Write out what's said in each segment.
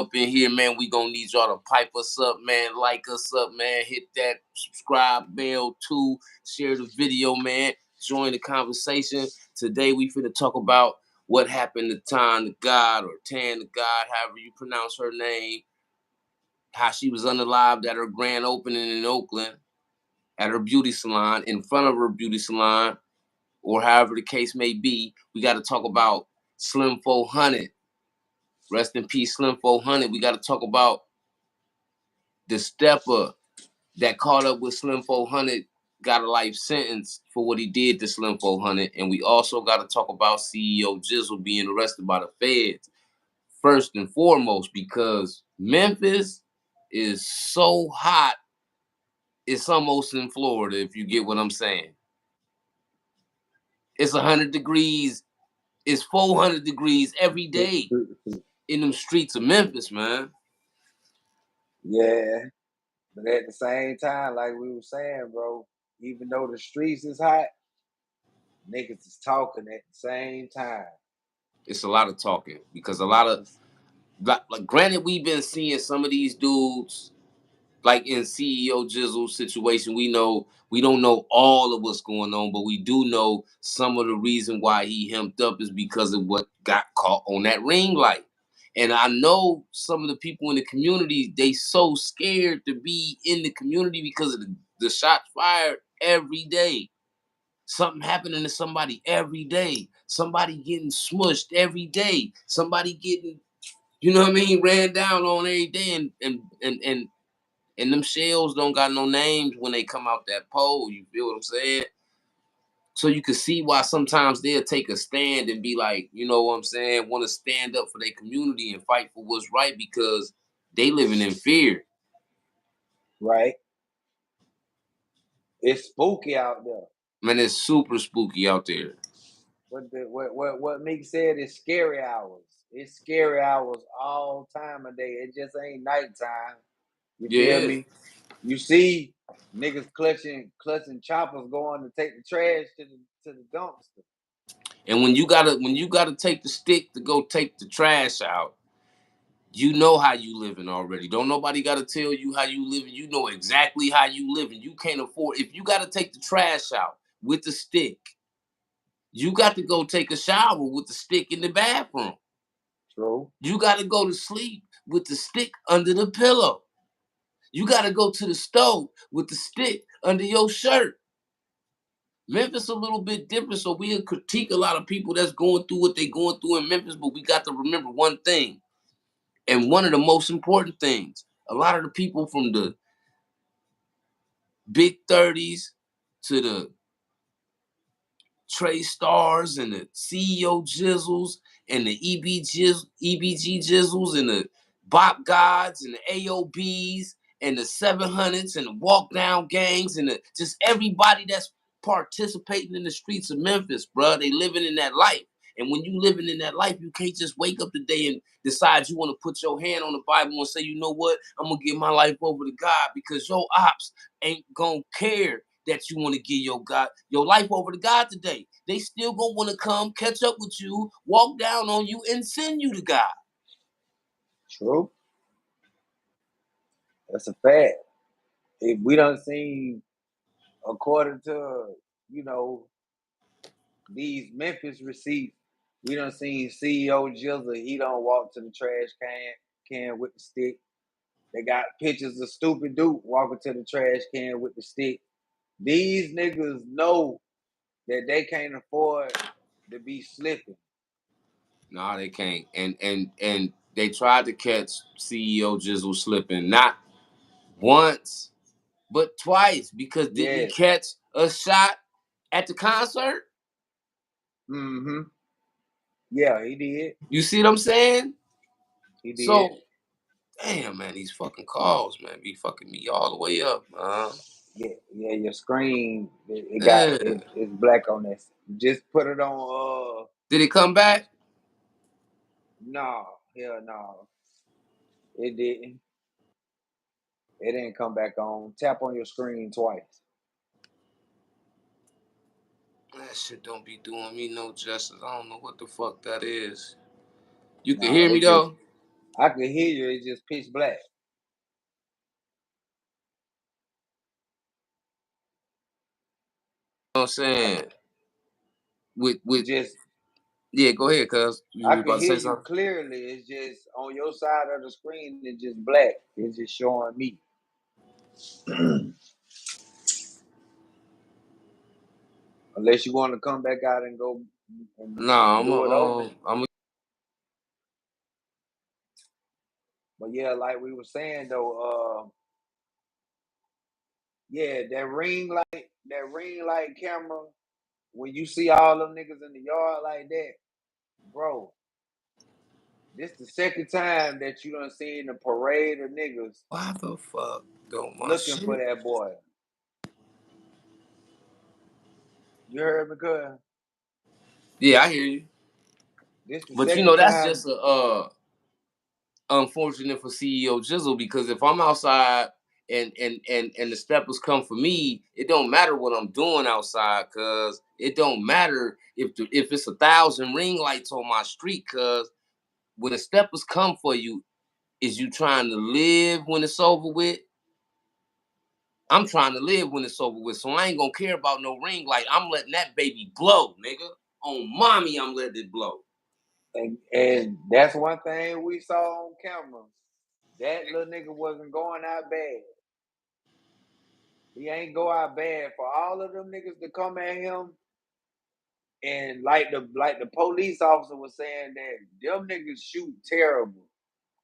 up in here, man. We gonna need y'all to pipe us up, man. Like us up, man. Hit that subscribe bell too. Share the video, man. Join the conversation. Today we finna talk about what happened to DaGod or DaGod, however you pronounce her name. How she was unalived at her grand opening in Oakland at her beauty salon, in front of her beauty salon, or however the case may be. We got to talk about Slim400. Rest in peace, Slim400. We got to talk about the stepper that caught up with Slim400, got a life sentence for what he did to Slim400. And we also got to talk about CEO Jizzle being arrested by the feds. First and foremost, because Memphis is so hot, it's almost in Florida, if you get what I'm saying. It's 100 degrees. It's 400 degrees every day in them streets of Memphis, man. Yeah, but at the same time, like we were saying, bro, even though the streets is hot, niggas is talking at the same time. It's a lot of talking because a lot of, like granted, we've been seeing some of these dudes, like in CEO Jizzle's situation, we don't know all of what's going on, but we do know some of the reason why he hemmed up is because of what got caught on that ring light. And I know some of the people in the community, they so scared to be in the community because of the shots fired every day. Something happening to somebody every day. Somebody getting smushed every day. Somebody getting, you know what I mean, ran down on every day. And them shells don't got no names when they come out that pole. You feel what I'm saying? So you can see why sometimes they'll take a stand and be like, you know what I'm saying, want to stand up for their community and fight for what's right because they living in fear. Right. It's spooky out there. Man, it's super spooky out there. What Meek said is scary hours. It's scary hours all time of day. It just ain't nighttime. You feel me? You see niggas clutching choppers going to take the trash to the dumpster. And when you gotta take the stick to go take the trash out, you know how you living already. Don't nobody gotta tell you how you living. You know exactly how you living. You can't afford, if you gotta take the trash out with the stick, you got to go take a shower with the stick in the bathroom. True. You got to go to sleep with the stick under the pillow. You got to go to the stove with the stick under your shirt. Memphis a little bit different, so we'll critique a lot of people that's going through what they're going through in Memphis, but we got to remember one thing, and one of the most important things. A lot of the people from the big 30s to the Trey Stars and the CEO Jizzles and the EBG Jizzles and the Bop Gods and the AOBs and the 700s and the walk down gangs and just everybody that's participating in the streets of Memphis, bro. They living in that life. And when you living in that life, you can't just wake up today and decide you want to put your hand on the Bible and say, you know what, I'm going to give my life over to God, because your ops ain't going to care that you want to give your life over to God today. They still gonna want to come catch up with you, walk down on you, and send you to God. True. That's a fact. If we don't see, according to, these Memphis receipts, we done seen CEO Jizzle, he don't walk to the trash can with the stick. They got pictures of Stupid Duke walking to the trash can with the stick. These niggas know that they can't afford to be slipping. No, they can't. And they tried to catch CEO Jizzle slipping, not once, but twice, because didn't he catch a shot at the concert? Mm-hmm. Yeah, he did. You see what I'm saying? He did. So, damn, man, these fucking calls, man, be fucking me all the way up, man. Yeah, your screen, it's black on this. Just put it on. Did it come back? No, hell no. It didn't. It didn't come back on. Tap on your screen twice. That shit don't be doing me no justice. I don't know what the fuck that is. You can hear me though? I can hear you. It's just pitch black. You know what I'm saying? With Just yeah, go ahead, cuz. You I was can about to hear say you something? clearly. It's just on your side of the screen. It's just black. It's just showing me. Unless you want to come back out and go and Nah, do it over. I'm But yeah, like we were saying though, yeah, that ring light camera. When you see all them niggas in the yard like that, bro, this the second time that you done seen a parade of niggas why the fuck don't my looking for shit? that boy. You heard me, cuz? Yeah, I hear you. This the But you second know, that's time. just a unfortunate for CEO Jizzle because if I'm outside and the steppers come for me, it don't matter what I'm doing outside, cause it don't matter if it's 1,000 ring lights on my street, cause when the steppers come for you, is you trying to live when it's over with? I'm trying to live when it's over with, so I ain't gonna care about no ring light. I'm letting that baby blow, nigga. On mommy, I'm letting it blow. And that's one thing we saw on camera. That little nigga wasn't going out bad. He ain't go out bad for all of them niggas to come at him. And like the police officer was saying that them niggas shoot terrible.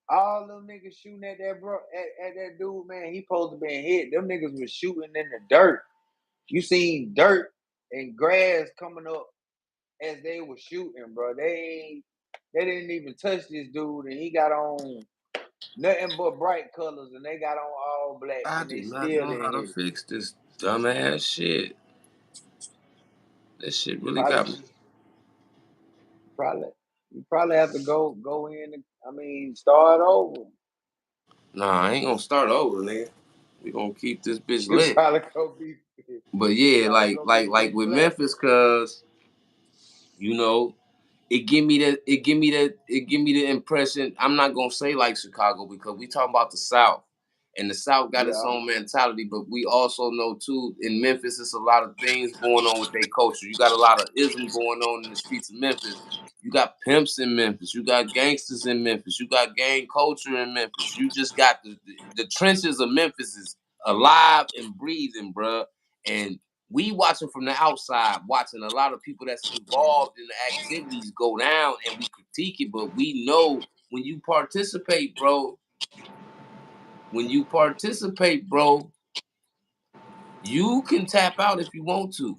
All them niggas shooting at that bro at that dude, man, he supposed to be hit. Them niggas was shooting in the dirt. You seen dirt and grass coming up as they were shooting, bro. They didn't even touch this dude, and he got on nothing but bright colors, and they got on all black, I and do they not still know how didn't to hit it. fix this dumbass shit. This shit You really probably, got me. probably, you probably have to go in. And, I mean, start over. Nah, I ain't gonna start over, nigga. We gonna keep this bitch You lit. probably go be, But you yeah, probably go be like pitch with black. Memphis, cause you know, it give me the impression. I'm not gonna say like Chicago because we talking about the South, and the South got its Yeah, own mentality. But we also know too in Memphis, it's a lot of things going on with their culture. You got a lot of ism going on in the streets of Memphis. You got pimps in Memphis. You got gangsters in Memphis. You got gang culture in Memphis. You just got the trenches of Memphis is alive and breathing, bruh. And we watching from the outside, watching a lot of people that's involved in the activities go down, and we critique it. But we know when you participate, bro, you can tap out if you want to.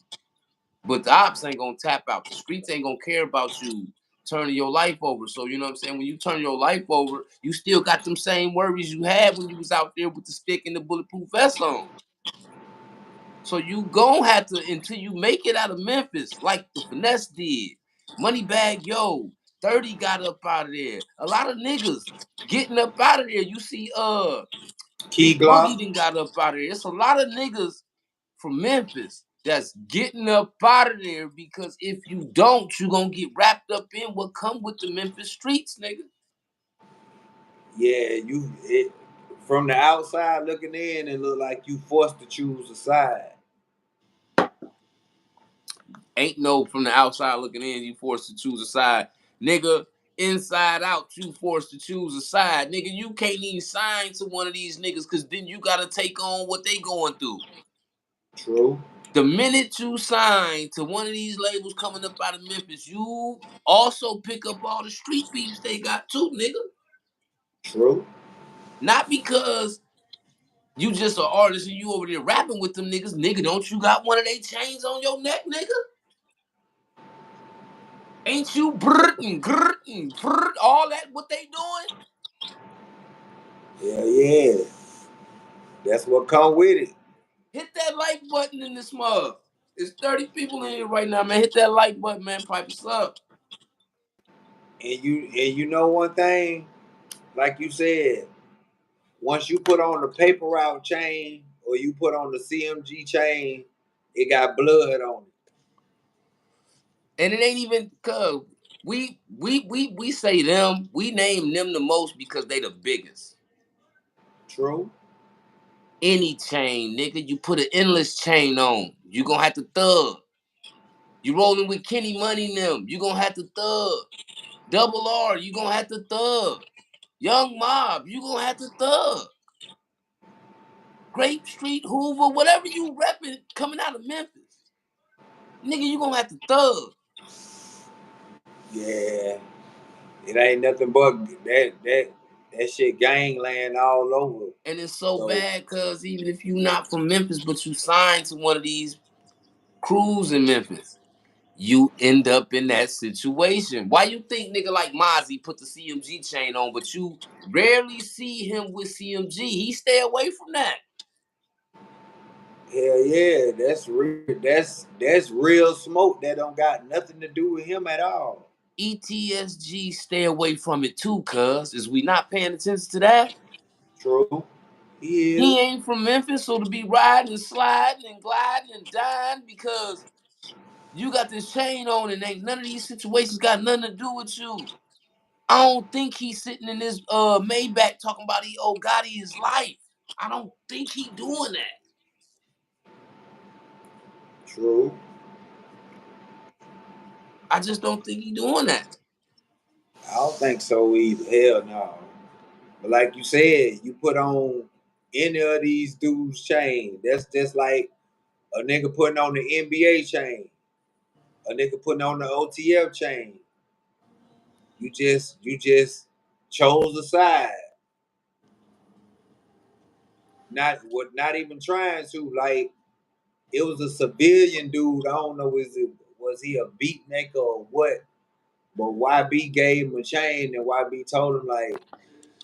But the ops ain't gonna tap out. The streets ain't gonna care about you turning your life over. So you know what I'm saying? When you turn your life over, you still got them same worries you had when you was out there with the stick and the bulletproof vest on. So you gon' have to until you make it out of Memphis, like the finesse did. Moneybag Yo, 30 got up out of there. A lot of niggas getting up out of there. You see, Key Big Boogie Glock. done got up out of there. It's a lot of niggas from Memphis that's getting up out of there because if you don't, you gonna get wrapped up in what come with the Memphis streets, nigga. Yeah, from the outside looking in, it look like you forced to choose a side. Ain't no from the outside looking in, you forced to choose a side. Nigga, inside out, you forced to choose a side. Nigga, you can't even sign to one of these niggas because then you gotta take on what they going through. True. The minute you sign to one of these labels coming up out of Memphis, you also pick up all the street beefs they got too, nigga. True. Not because you just an artist and you over there rapping with them niggas. Nigga, don't you got one of they chains on your neck, nigga? Ain't you all that what they doing? Yeah, yeah. That's what come with it. Hit that like button in this mug. There's 30 people in here right now, man. Hit that like button, man. Pipe us up. And you know one thing, like you said, once you put on the paper route chain or you put on the CMG chain, it got blood on it. And it ain't even cuz We say them. We name them the most because they the biggest. True. Any chain, nigga, you put an endless chain on, you gonna have to thug. You rolling with Kenny Money and them, you gonna have to thug. Double R, you gonna have to thug. Young Mob, you gonna have to thug. Grape Street, Hoover, whatever you repping coming out of Memphis, nigga, you gonna have to thug. Yeah. It ain't nothing but that shit gangland all over. And it's so bad because even if you not from Memphis, but you signed to one of these crews in Memphis, you end up in that situation. Why you think nigga like Mozzie put the CMG chain on, but you rarely see him with CMG? He stay away from that. Hell yeah, that's real. That's real smoke that don't got nothing to do with him at all. ETSG stay away from it too, cuz. Is we not paying attention to that? True. He He is. ain't from Memphis, so to be riding and sliding and gliding and dying because you got this chain on and ain't none of these situations got nothing to do with you. I don't think he's sitting in this Maybach talking about he owe Gotti his life. I don't think he doing that. True. I just don't think he doing that. I don't think so either. Hell no. But like you said, you put on any of these dudes' chain. That's just like a nigga putting on the NBA chain, a nigga putting on the OTF chain. You just chose a side. Not even trying to. Like it was a civilian dude. I don't know was he a beatmaker or what? But YB gave him a chain and YB told him like,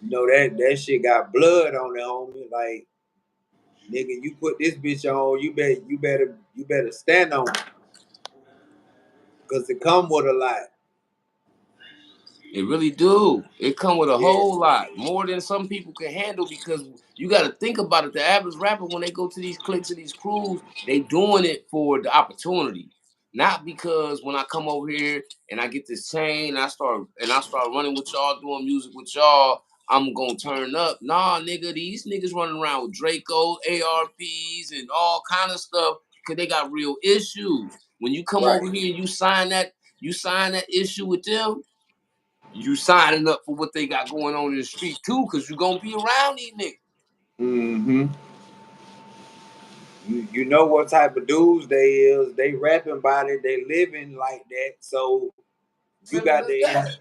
you know that shit got blood on it, homie. Like, nigga, you put this bitch on, you better stand on it. Cause it come with a lot. It really do. It come with a Yeah. whole lot more than some people can handle because you got to think about it. The average rapper, when they go to these cliques and these crews, they doing it for the opportunity, not because when I come over here and I get this chain and I start running with y'all, doing music with y'all, I'm gonna turn up. Nah, nigga, these niggas running around with Draco, ARPs, and all kind of stuff because they got real issues. When you come over Right. here and you sign that issue with them, you signing up for what they got going on in the street too, because you're gonna be around these niggas. Mm-hmm. You know what type of dudes they is. They rapping about it, they living like that. So you got Simple as to that.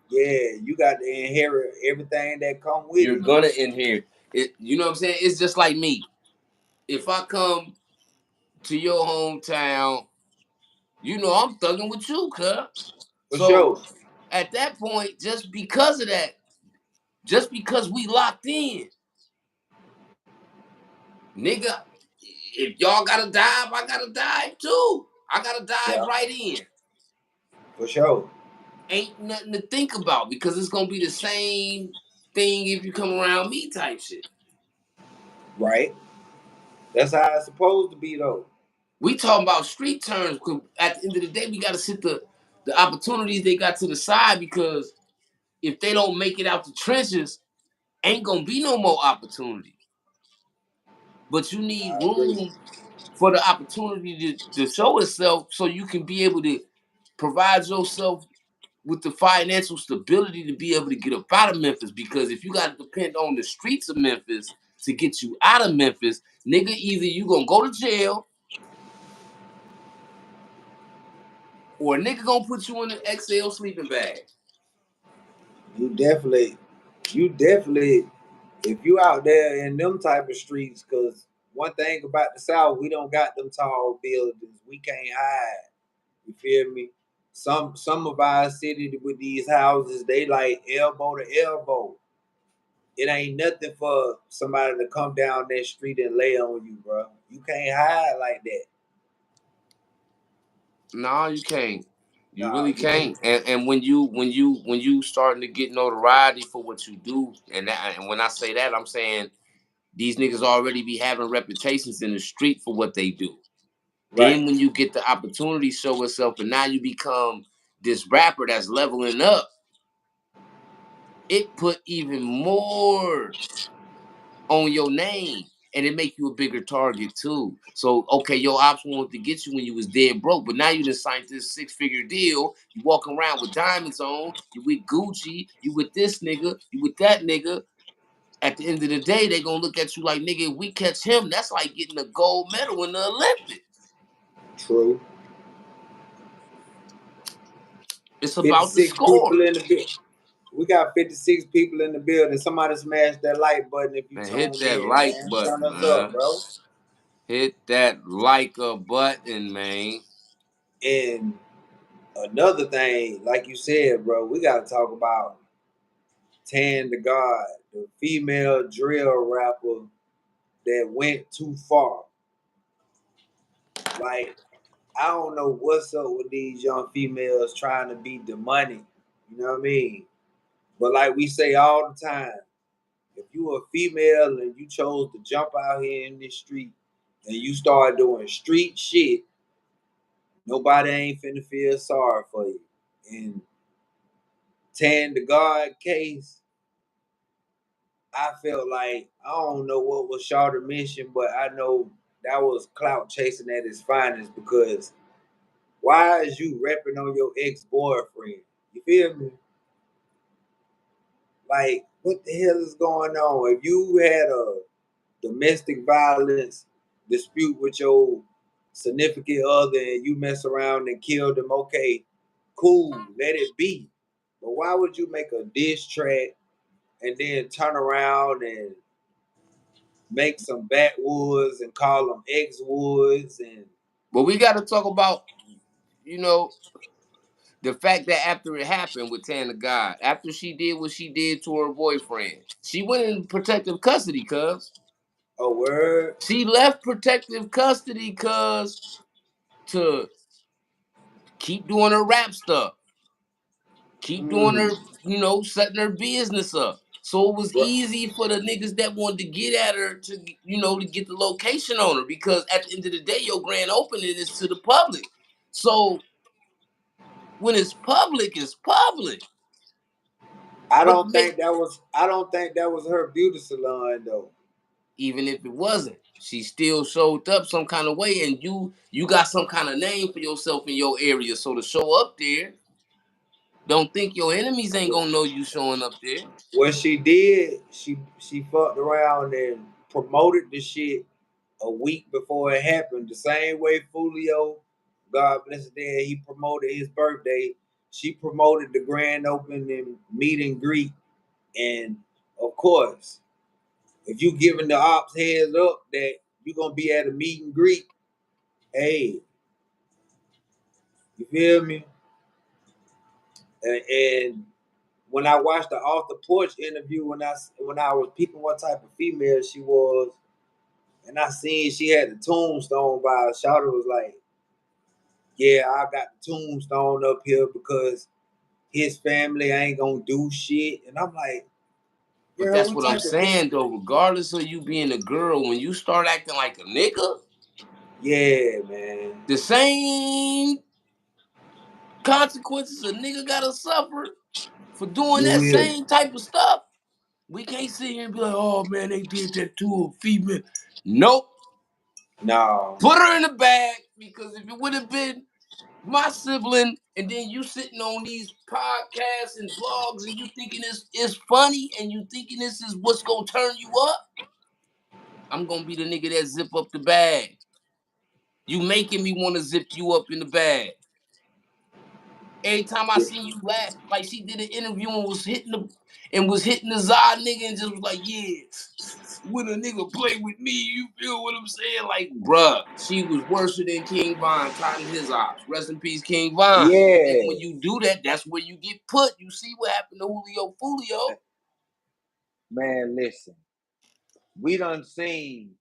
yeah, you got to inherit everything that come with You're it. gonna inherit it. You know what I'm saying? It's just like me. If I come to your hometown, you know I'm thugging with you, cuz. For So sure. at that point, just because of that, just because we locked in, nigga, if y'all gotta dive, I gotta dive too. I gotta dive Yeah. right in. For sure. Ain't nothing to think about because it's gonna be the same thing if you come around me type shit. Right. That's how it's supposed to be though. We talking about street terms because at the end of the day, we gotta sit the opportunities they got to the side because if they don't make it out the trenches, ain't gonna be no more opportunity. But you need I agree. room for the opportunity to show itself so you can be able to provide yourself with the financial stability to be able to get up out of Memphis. Because if you got to depend on the streets of Memphis to get you out of Memphis, nigga, either you gonna go to jail or a nigga gonna put you in an XL sleeping bag. You definitely, you definitely, if you out there in them type of streets, cause one thing about the South, we don't got them tall buildings. We can't hide. You feel me? Some of our city with these houses, they like elbow to elbow. It ain't nothing for somebody to come down that street and lay on you, bro. You can't hide like that. No, you can't. You Nah, really you can't. can't. And when you starting to get notoriety for what you do, and when I say that, I'm saying these niggas already be having reputations in the street for what they do. Right. Then when you get the opportunity show itself, and now you become this rapper that's leveling up, it put even more on your name. And it make you a bigger target too. So okay, your ops wanted to get you when you was dead broke, but now you just signed this 6-figure deal. You walking around with diamonds on. You with Gucci. You with this nigga. You with that nigga. At the end of the day, they gonna look at you like, nigga, if we catch him, that's like getting a gold medal in the Olympics. True. It's about the 56 people score. in the building. We got 56 people in the building. Somebody smash that like button if you Man, hit tuned that in, like man. Turn button, us up, man. bro. Hit that like a button, man. And another thing, like you said, bro, we got to talk about DaGod, the female drill rapper that went too far. Like, I don't know what's up with these young females trying to be demonic. You know what I mean? But like we say all the time, if you a female and you chose to jump out here in this street and you start doing street shit, nobody ain't finna feel sorry for you. And DaGod case, I felt like I don't know what was Shawty mission, but I know that was clout chasing at its finest because why is you repping on your ex-boyfriend? You feel me? Like, what the hell is going on? If you had a domestic violence dispute with your significant other and you mess around and kill them, okay, cool, let it be. But why would you make a diss track and then turn around and make some backwoods and call them ex-woods and But we got to talk about, you know, the fact that after it happened with DaGod, after she did what she did to her boyfriend, she went in protective custody, cuz. a word? She left protective custody, cuz, to keep doing her rap stuff, keep doing her, setting her business up. So it was Bro, easy for the niggas that wanted to get at her to, to get the location on her because at the end of the day, your grand opening is to the public. So when it's public, it's public. But to make I don't think that was her beauty salon though. even if it wasn't, she still showed up some kind of way, and you got some kind of name for yourself in your area. So to show up there, don't think your enemies ain't gonna know you showing up there. What she did, she fucked around and promoted the shit a week before it happened. The same way Fulio, God bless his dead, he promoted his birthday. She promoted the grand opening meet and greet. And of course, if you giving the ops heads up that you're gonna be at a meet and greet, hey, you feel me? And when I watched the off the porch interview, when I was peeping what type of female she was, and I seen she had the tombstone by her, Shawty was like, "Yeah, I got the tombstone up here because his family ain't gonna do shit." And I'm like, But "Girl, that's what what I'm type of bitch?" saying though. Regardless of you being a girl, when you start acting like a nigga, Yeah, man. the same consequences a nigga gotta suffer for doing You that will. same type of stuff. We can't sit here and be like, oh man, they did that to a female. Nope. No. Put her in the bag because if it would have been my sibling and then you sitting on these podcasts and blogs and you thinking this is funny and you thinking this is what's gonna turn you up, I'm gonna be the nigga that zip up the bag. You making me want to zip you up in the bag. Every time I see you laugh, like she did an interview and was hitting the Zod nigga and just was like, yeah, when a nigga play with me, you feel what I'm saying? Like, bruh, she was worse than King Von, counting his ops. Rest in peace, King Von. And then Yeah. when you do that, that's where you get put. You see what happened to Julio Fulio. Man, listen. We done seen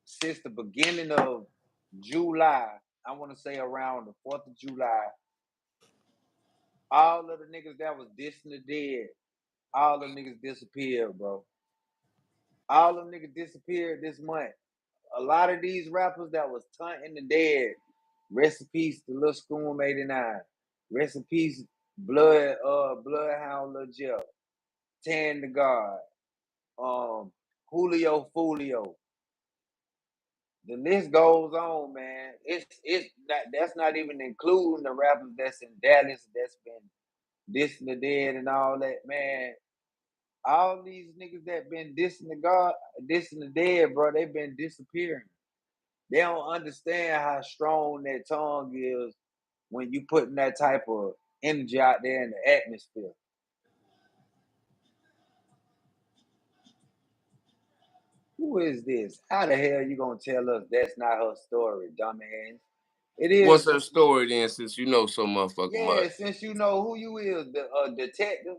since the beginning of July, I want to say around the 4th of July, all of the niggas that was dissing the dead, all them niggas disappeared, bro. All them niggas disappeared this month. A lot of these rappers that was taunting the dead, rest in peace to Lil Schoom 89. Rest in peace, Bloodhound Lil Jeff, DaGod, Julio Fulio. The list goes on, man. That's not even including the rappers that's in Dallas that's been dissing the dead and all that, man. All these niggas that been dissing the dead, bro, they been disappearing. They don't understand how strong that tongue is when you putting that type of energy out there in the atmosphere. Who is this? How the hell you gonna tell us that's not her story, dumbass? It What's is. her story then, since you know so motherfucking much? Yeah, since you know who you is, the detective.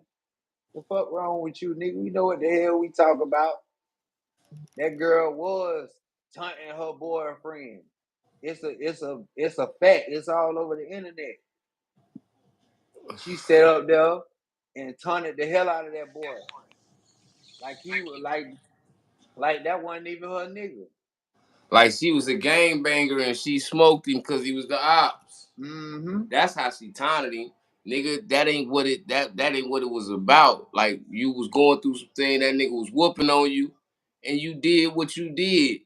The fuck wrong with you, nigga? We know what the hell we talk about. That girl was taunting her boyfriend. It's a fact. It's all over the internet. She sat up there and taunted the hell out of that boy. Like he was like that wasn't even her nigga. Like she was a gangbanger and she smoked him because he was the ops. Mm-hmm. That's how she taunted him. Nigga, that ain't what it was about. Like you was going through some thing, that nigga was whooping on you, and you did what you did.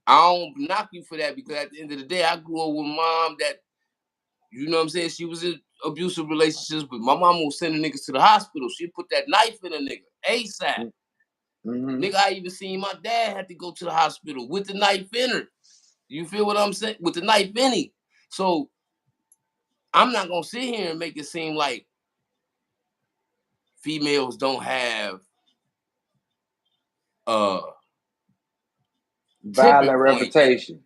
I don't knock you for that because at the end of the day, I grew up with a mom that, you know what I'm saying, she was in abusive relationships, but my mom was sending niggas to the hospital. She put that knife in a nigga ASAP. Mm-hmm. Nigga, I even seen my dad had to go to the hospital with the knife in her. You feel what I'm saying? With the knife in it. So I'm not gonna sit here and make it seem like females don't have a tipping Violent point. reputation.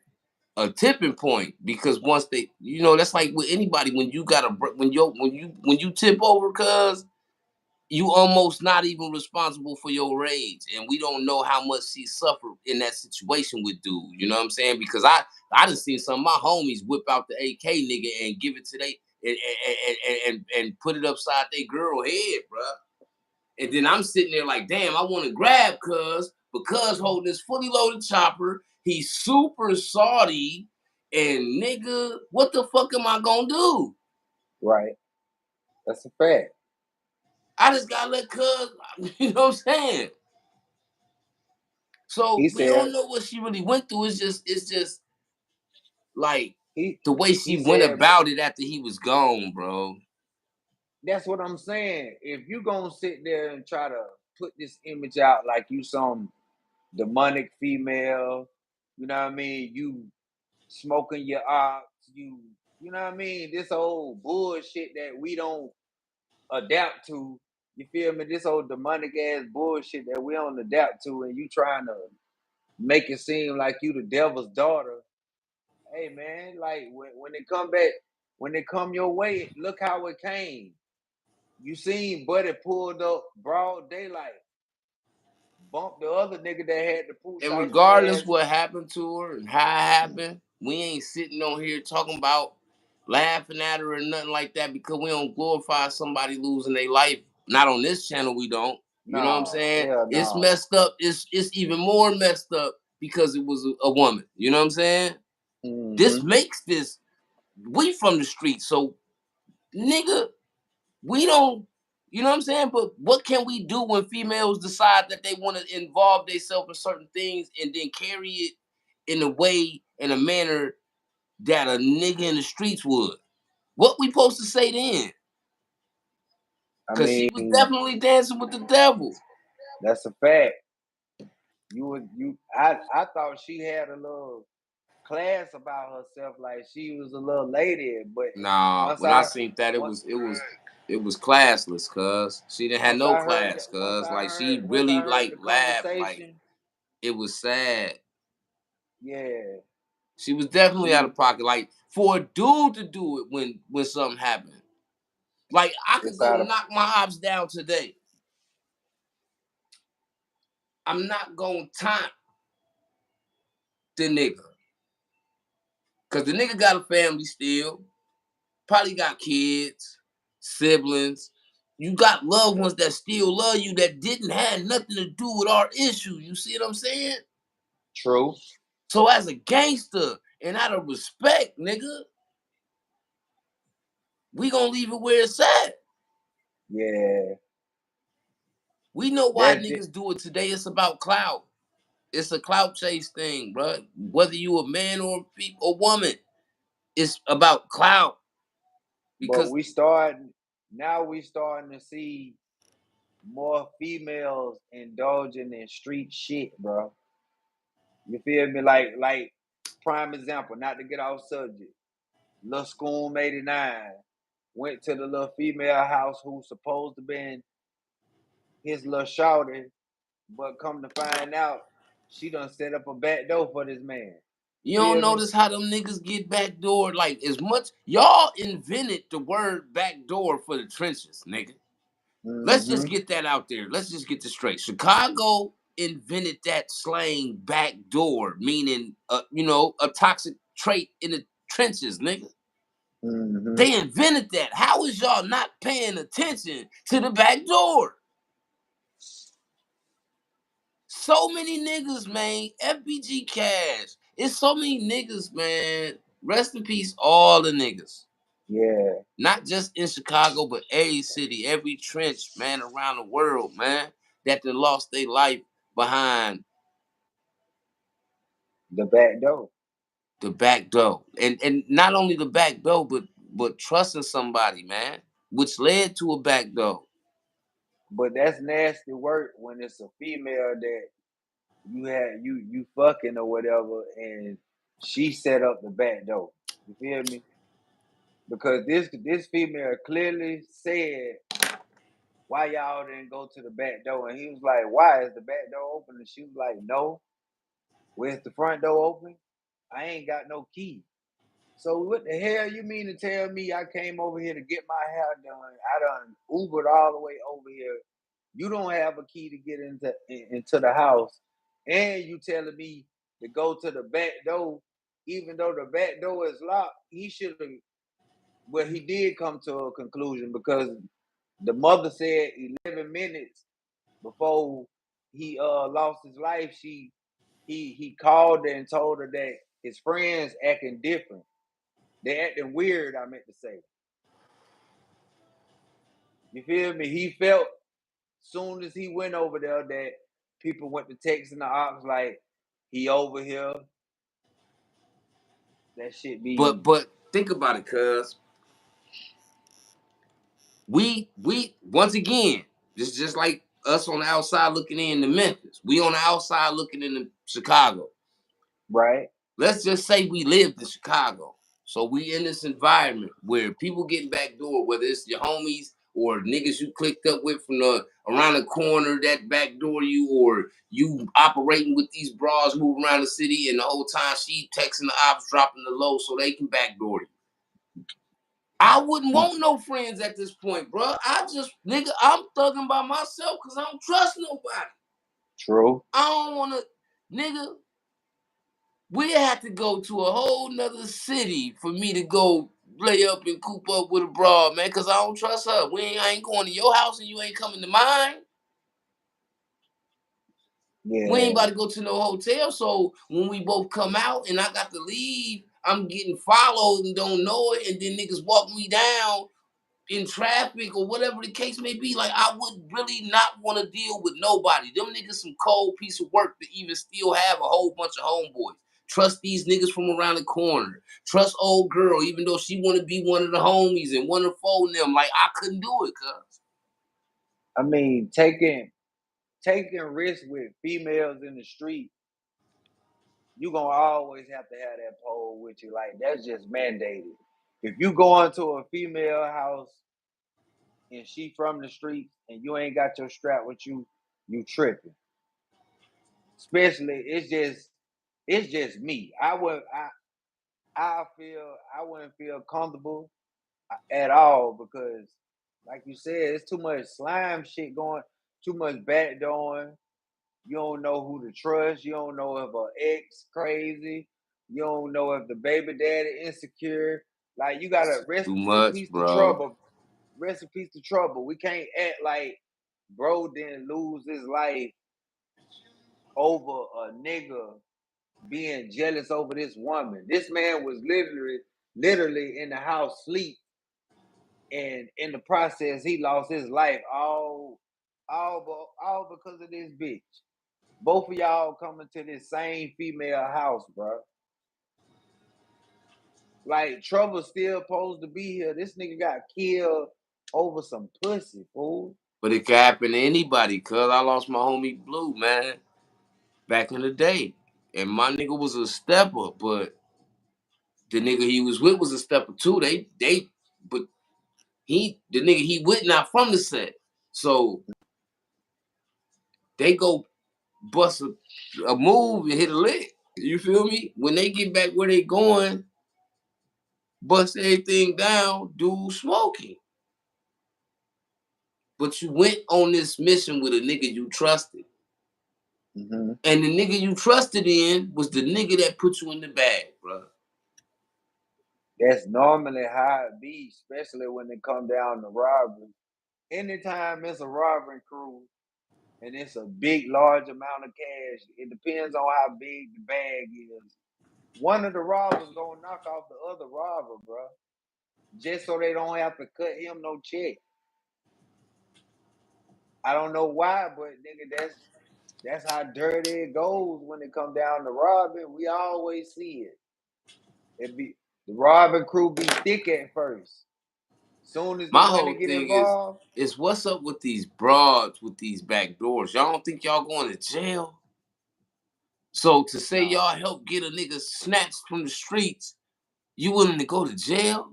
A tipping point, because once they, you know, that's like with anybody, when you gotta when you tip over, cuz you almost not even responsible for your rage, and we don't know how much she suffered in that situation with dude. You know what I'm saying? Because I just seen some of my homies whip out the AK nigga and give it to they and put it upside their girl head, bruh. And then I'm sitting there like, damn, I want to grab cuz, because holding this fully loaded chopper, he's super salty, and nigga, what the fuck am I gonna do? Right. That's a fact. I just gotta let cuz, you know what I'm saying? He So we said don't know what she really went through. It's just like he the way he she went said about it after he was gone, bro. that's what I'm saying. If you gonna sit there and try to put this image out like you some demonic female, you know what I mean? You smoking your ops, you know what I mean? This old bullshit that we don't adapt to. You feel me? This old demonic ass bullshit that we don't adapt to, and you trying to make it seem like you the devil's daughter. Hey man, like when it come back, when it come your way, look how it came. You seen Buddy pulled up broad daylight, bumped the other nigga that had the push And out his regardless ass. what happened to her and how it happened, we ain't sitting on here talking about laughing at her or nothing like that, because we don't glorify somebody losing their life. Not on this channel, we don't. You know what I'm No, saying? hell It's no. messed up. It's even more messed up because it was a woman. You know what I'm saying? This Mm-hmm. makes this, we from the street, so nigga, we don't, you know what I'm saying? But what can we do when females decide that they want to involve themselves in certain things and then carry it in a way, in a manner that a nigga in the streets would? What we supposed to say then? I Cause she was mean, definitely dancing with the devil. that's a fact. I thought she had a little class about herself, like she was a little lady, but Nah, once when I I seen that, once it was classless, cuz she didn't have no class, cuz like she once I really heard like the laughed, like conversation, it was sad. yeah, She was definitely she out was of pocket. Like for a dude to do it when something happened. Like I could it's go out of knock my ops down today. I'm not gonna taunt the nigga. Cause the nigga got a family still. Probably got kids, siblings. You got loved ones that still love you that didn't have nothing to do with our issue. You see what I'm saying? true. So as a gangster and out of respect, nigga, we gonna leave it where it's at. Yeah. We know why niggas do it today. It's about clout. It's a clout chase thing, bro. Whether you a man or a woman, it's about clout. But Because we starting to see more females indulging in street shit, bro. You feel me? Like prime example, not to get off subject. Lil Schoom 89 went to the little female house who's supposed to been his little shouty, but come to find out, she done set up a back door for this man. you don't Feel me? notice how them niggas get backdoor. Like as much y'all invented the word backdoor for the trenches, nigga. Let's just Mm-hmm. get that out there. Let's just get this straight. Chicago invented that slang backdoor, meaning a toxic trait in the trenches, nigga. Mm-hmm. They invented that. How is y'all not paying attention to the back door? So many niggas, man. FBG Cash. It's so many niggas, man. Rest in peace, all the niggas. Yeah. Not just in Chicago, but every city, every trench, man, around the world, man, that they lost their life behind The back door. the back door. And not only the back door, but trusting somebody, man, which led to a back door. But that's nasty work when it's a female that you fucking or whatever, and she set up the back door. You feel me? Because this female clearly said, "Why y'all didn't go to the back door?" And he was like, "Why is the back door open?" And she was like, "No, where's the front door open? I ain't got no key." So what the hell you mean to tell me I came over here to get my hair done? I done Ubered all the way over here. You don't have a key to get into the house, and you telling me to go to the back door, even though the back door is locked. He should have. Well, he did come to a conclusion because the mother said 11 minutes before he lost his life. He called her and told her that his friends acting different. They acting weird. I meant to say. You feel me? He felt soon as he went over there that people went to texting the ops like he over here. That shit be But think about it, cuz we once again, just like us on the outside looking in to Memphis. We on the outside looking into Chicago. right. Let's just say we lived in Chicago. So we in this environment where people getting backdoor, whether it's your homies or niggas you clicked up with from the around the corner that backdoor you, or you operating with these bras moving around the city and the whole time she texting the ops, dropping the low so they can backdoor you. I wouldn't want no friends at this point, bro. I'm thugging by myself because I don't trust nobody. True. I don't want to, nigga. We had to go to a whole nother city for me to go lay up and coop up with a broad, man, because I don't trust her. I ain't going to your house and you ain't coming to mine. We ain't Yeah. about to go to no hotel. So when we both come out and I got to leave, I'm getting followed and don't know it. And then niggas walk me down in traffic or whatever the case may be. Like, I would really not want to deal with nobody. Them niggas some cold piece of work to even still have a whole bunch of homeboys. Trust these niggas from around the corner. Trust old girl, even though she want to be one of the homies and want to phone them. Like, I couldn't do it, cuz. I mean, taking risks with females in the street, you gonna always have to have that pole with you. Like that's just mandated. If you go into a female house and she from the streets and you ain't got your strap with you, you tripping. Especially it's just me. I wouldn't feel comfortable at all because like you said, it's too much slime shit going, too much backdooring. You don't know who to trust. You don't know if an ex crazy. You don't know if the baby daddy insecure. Like you gotta rest Too in much, peace to bro. trouble. Rest in peace to trouble. We can't act like bro didn't lose his life over a nigga being jealous over this woman. This man was literally in the house sleep And in the process, he lost his life all because of this bitch. Both of y'all coming to this same female house, bro. Like, Trouble's still supposed to be here. This nigga got killed over some pussy, fool. But it could happen to anybody, cuz I lost my homie Blue, man, back in the day. And my nigga was a stepper, but the nigga he was with was a stepper too. But the nigga he with not from the set. So they go bust a move and hit a lick. You feel me? When they get back where they going, bust everything down, dude smoking. But you went on this mission with a nigga you trusted. Mm-hmm. And the nigga you trusted in was the nigga that put you in the bag, bro. That's normally how it be, especially when it come down to robbery. Anytime it's a robbery crew and it's a big, large amount of cash, it depends on how big the bag is. One of the robbers gonna knock off the other robber, bro, just so they don't have to cut him no check. I don't know why, but nigga, that's how dirty it goes when it come down to robbing. We always see it. It be the robbing crew be thick at first. Soon as the My money whole get thing involved, is what's up with these broads with these back doors? Y'all don't think y'all going to jail? So to say nah. y'all help get a nigga snatched from the streets, you willing to go to jail?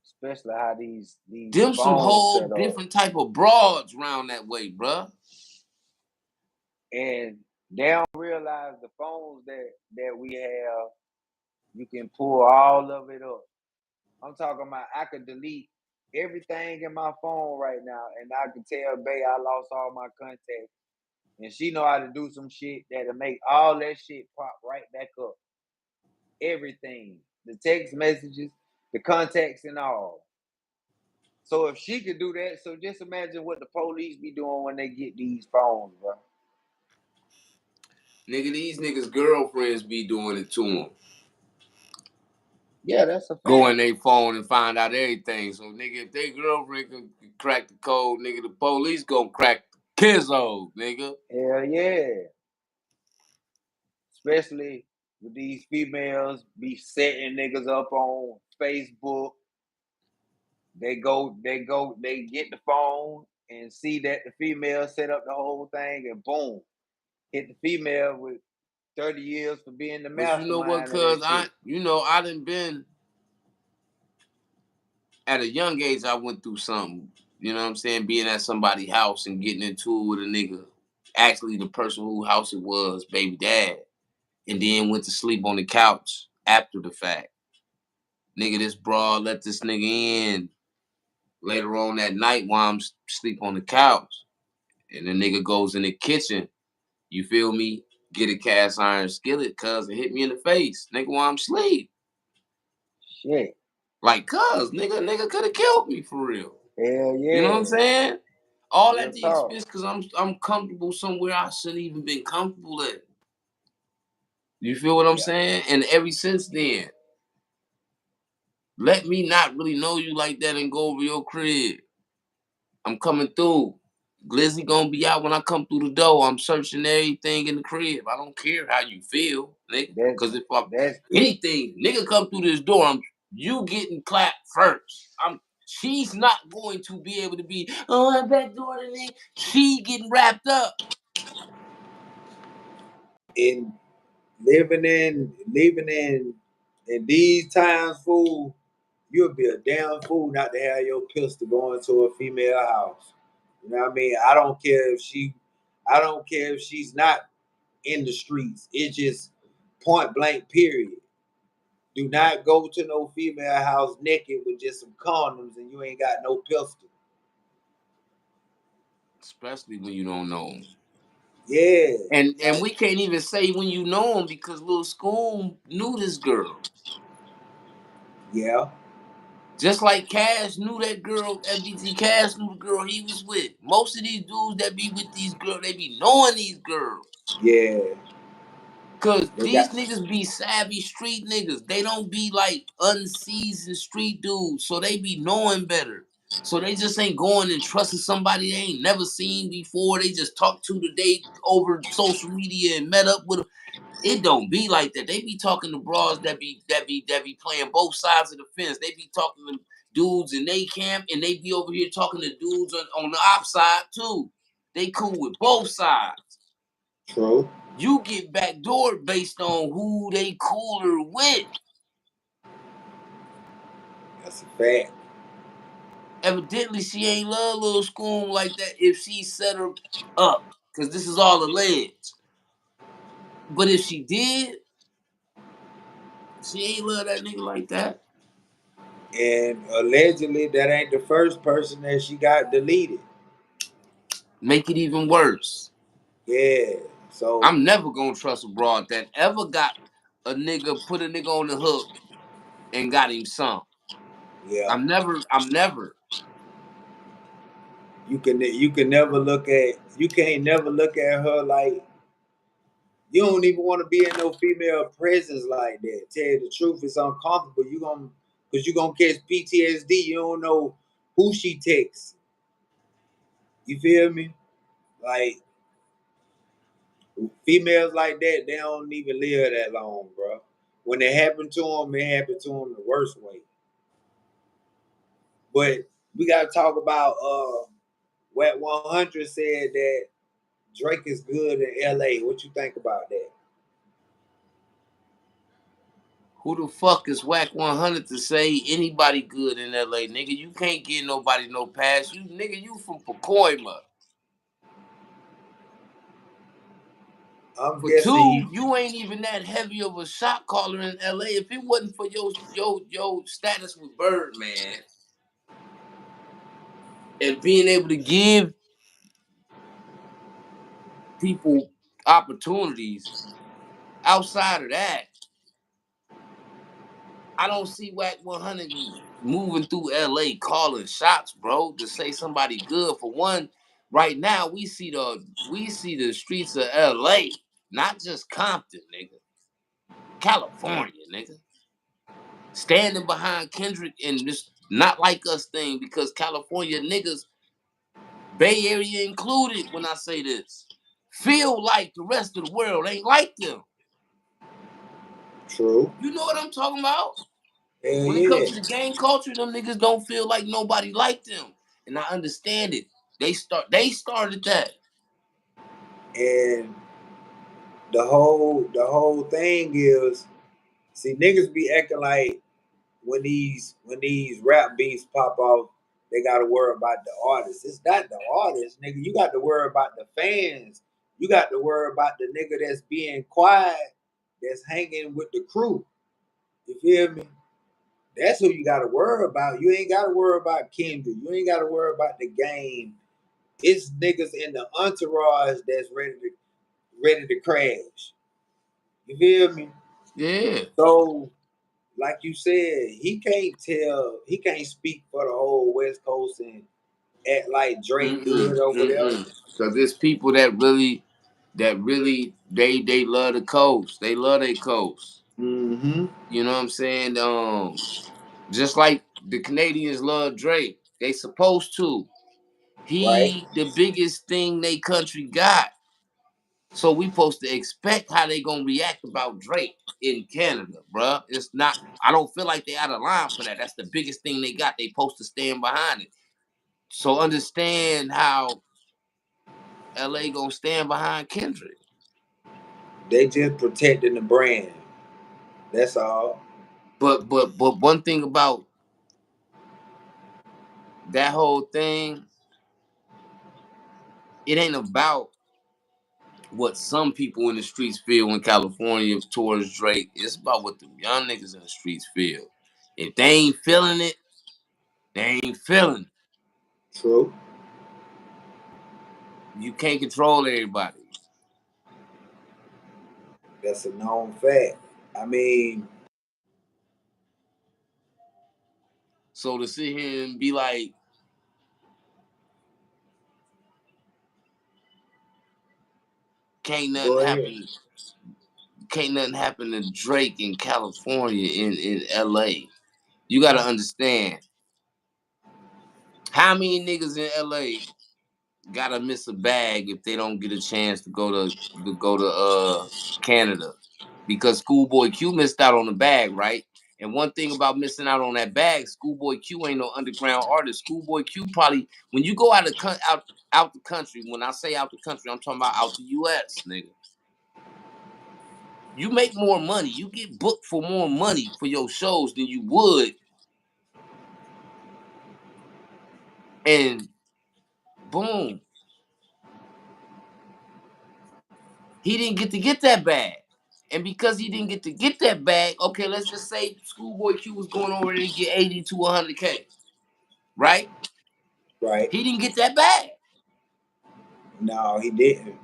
Especially how these Them some phones whole set up, different type of broads round that way, bruh. and they don't realize the phones that we have. You can pull all of it up. I'm talking about I could delete everything in my phone right now, and I can tell Bay I lost all my contacts, and she know how to do some shit that'll make all that shit pop right back up. Everything, the text messages, the contacts, and all. So if she could do that, so just imagine what the police be doing when they get these phones, bro. Nigga, these niggas' girlfriends be doing it to them. Yeah, that's a Go fact. in their phone and find out everything. So, nigga, if their girlfriend can crack the code, nigga, the police gonna crack the kizzo, nigga. Hell yeah. Especially with these females be setting niggas up on Facebook. They get the phone and see that the female set up the whole thing, and boom, hit the female with 30 years for being the But you know what, mastermind of that cuz shit. I done been at a young age, I went through something. You know what I'm saying? Being at somebody's house and getting into it with a nigga. Actually, the person whose house it was, baby dad. And then went to sleep on the couch after the fact. Nigga, this broad let this nigga in later on that night while I'm sleep on the couch. And the nigga goes in the kitchen, you feel me? Get a cast iron skillet, cuz, and hit me in the face. Nigga, while I'm asleep. Shit. Like, cuz, nigga could have killed me for real. Hell You know what yeah. I'm saying? All Real at the talk. expense because I'm comfortable somewhere I shouldn't even been comfortable at. You feel what I'm Yeah. saying? And ever since then, let me not really know you like that and go over your crib. I'm coming through. Glizzy gonna be out when I come through the door. I'm searching everything in the crib. I don't care how you feel, nigga. That's Cause if I that's anything, nigga come through this door, you getting clapped first. She's not going to be able to be, oh, that back door the nigga. She getting wrapped up. in living in these times, fool. You'll be a damn fool not to have your pistol going to a female house. You know what I mean? I don't care if she's not in the streets. It's just point blank, period. Do not go to no female house naked with just some condoms and you ain't got no pistol. Especially when you don't know them. Yeah. And Like, we can't even say when you know him because Lil School knew this girl. yeah. Just like Cash knew that girl, FBT Cash knew the girl he was with. Most of these dudes that be with these girls, they be knowing these girls. Yeah. Cause They these got niggas be savvy street niggas. They don't be like unseasoned street dudes. So they be knowing better. So they just ain't going and trusting somebody they ain't never seen before. They just talked to today over social media and met up with them. It don't be like that. They be talking to bras that be playing both sides of the fence. They be talking to dudes in they camp, and they be over here talking to dudes on the op side too. They cool with both sides. true. You get backdoored based on who they cooler with. That's a fact. Evidently, she ain't love Lil Scoom like that if she set her up, because this is all alleged. But if she did, she ain't love that nigga like that. And allegedly, that ain't the first person that she got deleted. Make it even worse. Yeah. So I'm never gonna trust a broad that ever got put a nigga on the hook and got him some. yeah, I'm never. you can never look at you can't never look at her like you don't even want to be in no female presence like that. Tell you the truth, it's uncomfortable. You gonna catch PTSD. You don't know who she texts. You feel me? Like females like that, they don't even live that long, bro. When it happened to them, it happened to them the worst way. But we gotta talk about Wet 100 said that Drake is good in LA. What you think about that? Who the fuck is Whack 100 to say anybody good in LA, nigga? You can't get nobody no pass. You nigga, you from Pacoima. I'm For guessing two, he you ain't even that heavy of a shot caller in LA. If it wasn't for your status with Birdman and being able to give people opportunities outside of that, I don't see Whack 100 moving through LA calling shots, bro, to say somebody good. For one, right now we see the streets of LA, not just Compton, nigga. California, nigga. Standing behind Kendrick and this not like us thing because California niggas, Bay Area included, when I say this, feel like the rest of the world ain't like them. true. You know what I'm talking about? Hell When it yeah. comes to the gang culture, them niggas don't feel like nobody like them. And I understand it. They started that. And the whole thing is, see, niggas be acting like when these rap beats pop off, they gotta worry about the artist. It's not the artist, nigga. You got to worry about the fans. You got to worry about the nigga that's being quiet, that's hanging with the crew. You feel me? That's who you gotta worry about. You ain't gotta worry about Kendrick. You ain't gotta worry about the game. It's niggas in the entourage that's ready to crash. You feel me? Yeah. So, like you said, he can't speak for the whole West Coast and act like Drake good over there. Cause there's people that really they love the coast. They love their coast. Mm-hmm. You know what I'm saying? Just like the Canadians love Drake. They supposed to. Right? He the biggest thing they country got. So we supposed to expect how they gonna react about Drake in Canada, bruh. It's not. I don't feel like they out of line for that. That's the biggest thing they got. They supposed to stand behind it. So understand how LA gonna stand behind Kendrick. They just protecting the brand. That's all. But one thing about that whole thing, it ain't about what some people in the streets feel in California towards Drake. It's about what the young niggas in the streets feel. If they ain't feeling it, they ain't feeling it. True. You can't control everybody. That's a known fact. I mean, So to sit here and be like, can't nothing go ahead. happen, can't nothing happen to Drake in California in LA. You gotta understand how many niggas in LA gotta miss a bag if they don't get a chance to go to Canada. Because Schoolboy Q missed out on the bag, right? And one thing about missing out on that bag, Schoolboy Q ain't no underground artist. Schoolboy Q probably when you go out the country, when I say out the country, I'm talking about out the US, nigga. You make more money. You get booked for more money for your shows than you would. And boom, he didn't get to get that bag. And because he didn't get to get that bag, okay, let's just say Schoolboy Q was going over there to get 80 to 100K, right? Right. He didn't get that bag. No, he didn't.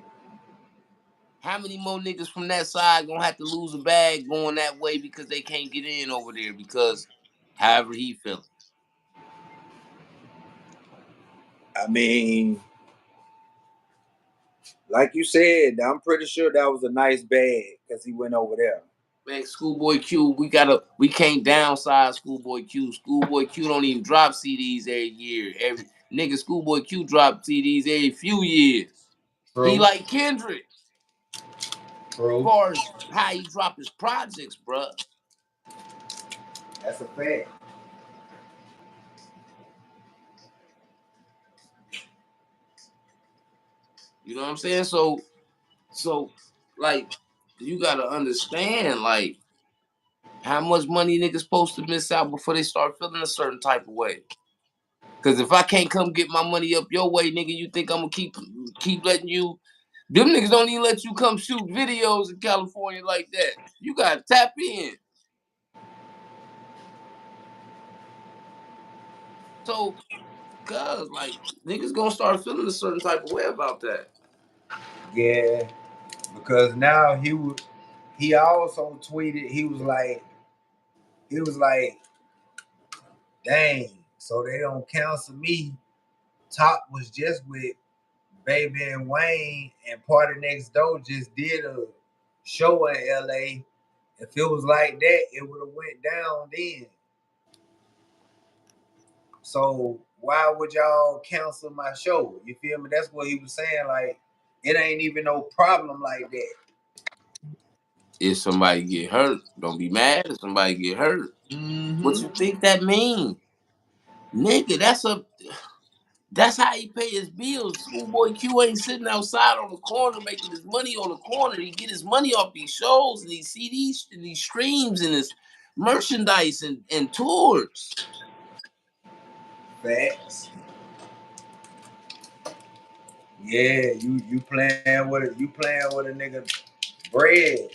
How many more niggas from that side gonna have to lose a bag going that way because they can't get in over there because however he feeling? I mean, like you said, I'm pretty sure that was a nice bag because he went over there. Man, Schoolboy Q, we can't downsize Schoolboy Q. Schoolboy Q don't even drop CDs every year. Every nigga Schoolboy Q drop CDs every few years. He True. like Kendrick as True. far as how he drop his projects, bruh. That's a fact. You know what I'm saying? So like you gotta understand like how much money niggas supposed to miss out before they start feeling a certain type of way. Cause if I can't come get my money up your way, nigga, you think I'm gonna keep letting you? Them niggas don't even let you come shoot videos in California like that. You gotta tap in. So, cause like niggas gonna start feeling a certain type of way about that. Yeah, because now he also tweeted he was like, dang, so they don't cancel me. Top was just with Baby and Wayne, and Party Next Door just did a show in LA. If it was like that, it would have went down then. So why would y'all cancel my show? You feel me? That's what he was saying. Like, it ain't even no problem like that. If somebody get hurt, don't be mad if somebody get hurt. What Mm-hmm. you think that mean? Nigga, that's how he pay his bills. Schoolboy Q ain't sitting outside on the corner making his money on the corner. He get his money off these shows and these CDs and these streams and his merchandise and tours. Facts. Yeah, you playing with it. You playing with a nigga bread.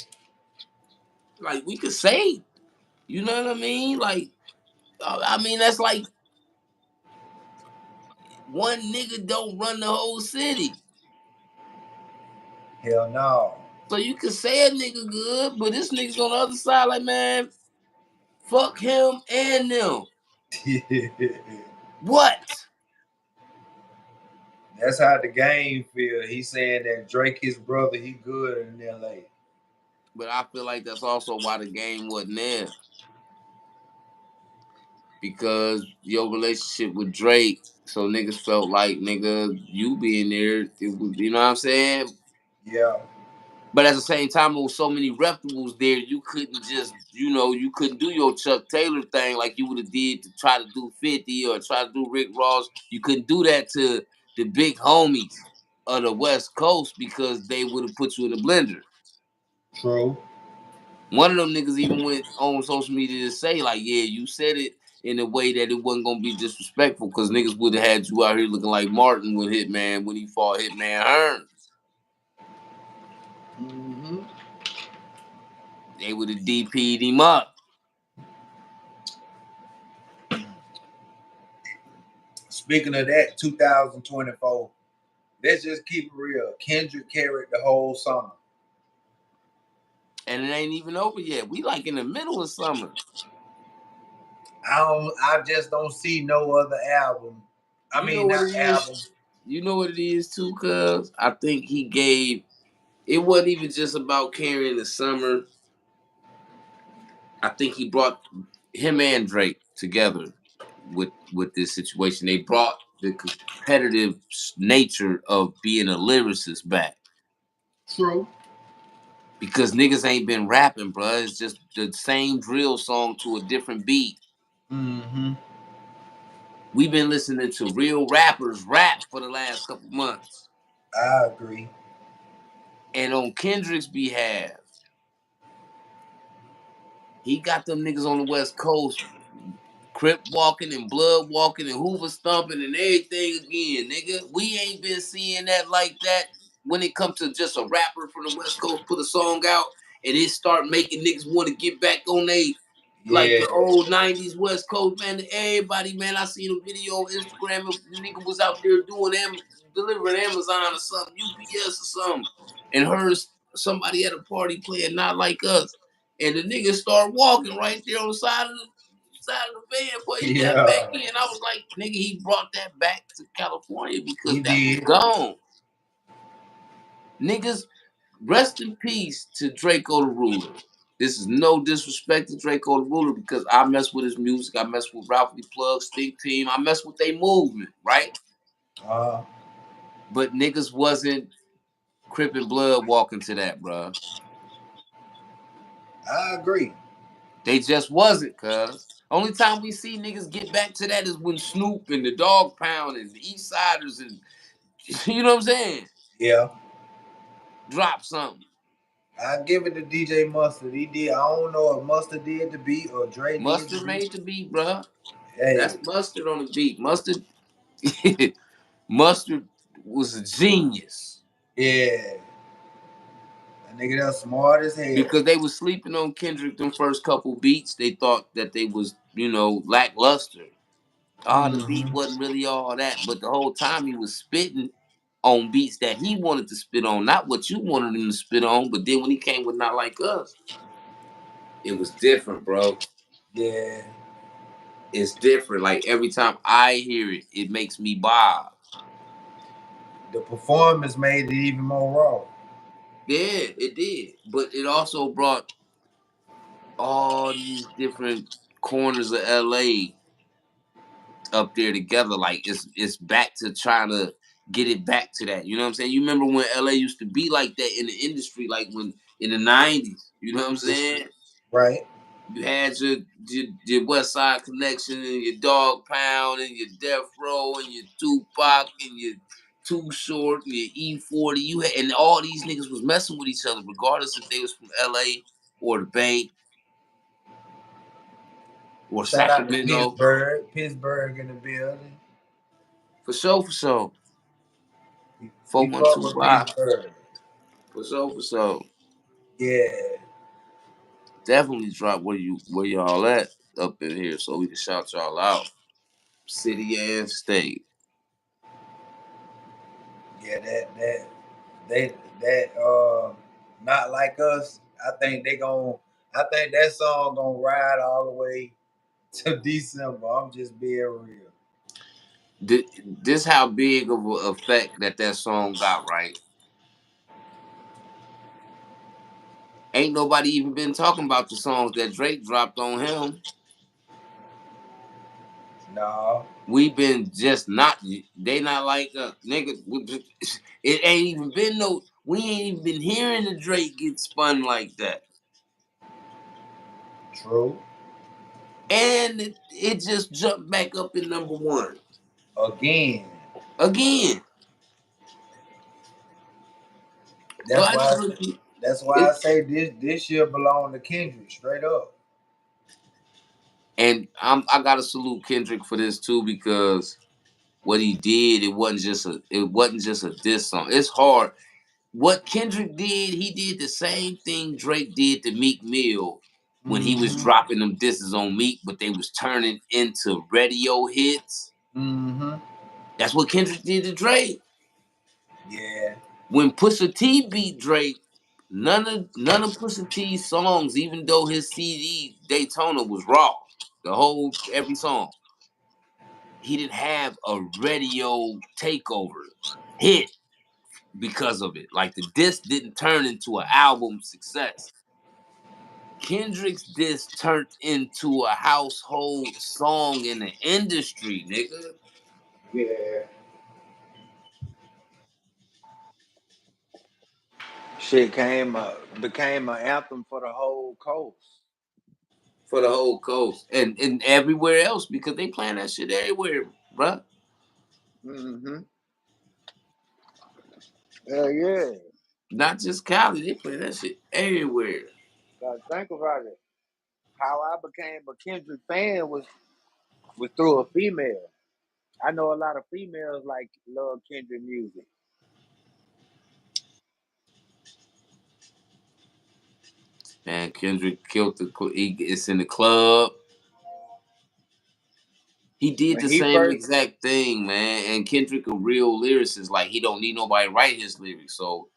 Like we could say, you know what I mean? Like, I mean that's like one nigga don't run the whole city. Hell no. So you could say a nigga good, but this nigga's on the other side like, man, fuck him and them. What? That's how the game feel. He saying that Drake, his brother, he good in LA. But I feel like that's also why the game wasn't there. Because your relationship with Drake, so niggas felt like nigga, you being there, it was, you know what I'm saying? Yeah. But at the same time, there was so many reputables there, you couldn't just, you couldn't do your Chuck Taylor thing like you would have did to try to do 50 or try to do Rick Ross. You couldn't do that to the big homies of the West Coast because they would have put you in a blender. True. One of them niggas even went on social media to say, like, yeah, you said it in a way that it wasn't gonna be disrespectful because niggas would have had you out here looking like Martin with Hitman when he fought Hitman Hearns. Mm-hmm. They would have DP'd him up. Speaking of that, 2024. Let's just keep it real. Kendrick carried the whole summer. And it ain't even over yet. We like in the middle of summer. I just don't see no other album. I You know mean, what not it is? album. You know what it is too, cuz I think he gave It wasn't even just about carrying the summer. I think he brought him and Drake together with this situation. They brought the competitive nature of being a lyricist back. True. Because niggas ain't been rapping, bruh. It's just the same drill song to a different beat. Mm-hmm. We've been listening to real rappers rap for the last couple months. I agree. And on Kendrick's behalf, he got them niggas on the West Coast Crip walking and blood walking and Hoover stomping and everything again, nigga. We ain't been seeing that like that when it comes to just a rapper from the West Coast put a song out and it start making niggas want to get back on they like Yeah. the old 90s West Coast, man. Everybody, man, I seen a video on Instagram of the nigga was out there doing delivering Amazon or something, UPS or something, and heard somebody at a party playing Not Like Us. And the nigga start walking right there on the side of the van before he got back Yeah. in. I was like, nigga, he brought that back to California because He that was did. gone. Niggas, rest in peace to Draco the Ruler. This is no disrespect to Draco the Ruler because I mess with his music. I mess with Ralphie Plug, Stink Team. I mess with their movement, right? Uh, But niggas wasn't Crip and Blood walking to that, bruh. I agree. They just wasn't, cuz. Only time we see niggas get back to that is when Snoop and the Dog Pound and the East Siders and you know what I'm saying? Yeah. Drop something. I give it to DJ Mustard. He did. I don't know if Mustard did the beat or Dre did the Mustard beat. made the beat, bruh. Hey, That's Mustard on the beat. Mustard, Mustard was a genius yeah. That nigga that's smart as hell. because they was sleeping on Kendrick them first couple beats. They thought that they was, lackluster. The beat Mm-hmm. wasn't really all that, but the whole time he was spitting on beats that he wanted to spit on, not what you wanted him to spit on. But then when he came with Not Like Us, it was different, bro. Yeah. It's different. Like every time I hear it, it makes me bob. The performance made it even more raw. Yeah, it did. But it also brought all these different corners of LA up there together. Like it's back to trying to get it back to that. You know what I'm saying? You remember when LA used to be like that in the industry, like when in the 90s. You know what I'm saying? Right. You had your West Side Connection and your Dog Pound and your Death Row and your Tupac and your Too Short and your E40. And all these niggas was messing with each other, regardless if they was from LA or the Bay or Shout out to Sacramento. Pittsburgh. Pittsburgh in the building. For sure, for sure. We fuck with 4125. Pittsburgh. For sure, for sure. Yeah. Definitely drop where y'all at up in here so we can shout y'all out. City and state. Yeah, they that Not Like Us. I think that song gonna ride all the way to December. I'm just being real. This how big of an effect that song got, right? Ain't nobody even been talking about the songs that Drake dropped on him. No, We been just not, they not like nigga. It ain't even been no. We ain't even been hearing the Drake get spun like that, true. and it just jumped back up in number one Again. again. So That's I why just I say, look at that's why I it, say this year belong to Kendrick, straight up. and I gotta salute Kendrick for this too because what he did, it wasn't just a diss song. It's hard. What Kendrick did, he did the same thing Drake did to Meek Mill when he was Mm-hmm. dropping them disses on Meek, but they was turning into radio hits. Mm-hmm. That's what Kendrick did to Drake. Yeah. When Pusha T beat Drake, none of Pusha T's songs, even though his CD Daytona was raw, every song, he didn't have a radio takeover hit. because of it. Like the disc didn't turn into an album success. Kendrick's disc turned into a household song in the industry, nigga. Yeah. Shit became an anthem for the whole coast. For the whole coast and everywhere else because they playing that shit everywhere, bruh. Mm-hmm. Hell yeah. Not just Cali, they play that shit everywhere. Gotta think about it. How I became a Kendrick fan was through a female. I know a lot of females like love Kendrick music. Man, Kendrick killed it's in the club. He did When the he same first, exact thing, man. And Kendrick a real lyricist. Like he don't need nobody to write his lyrics. So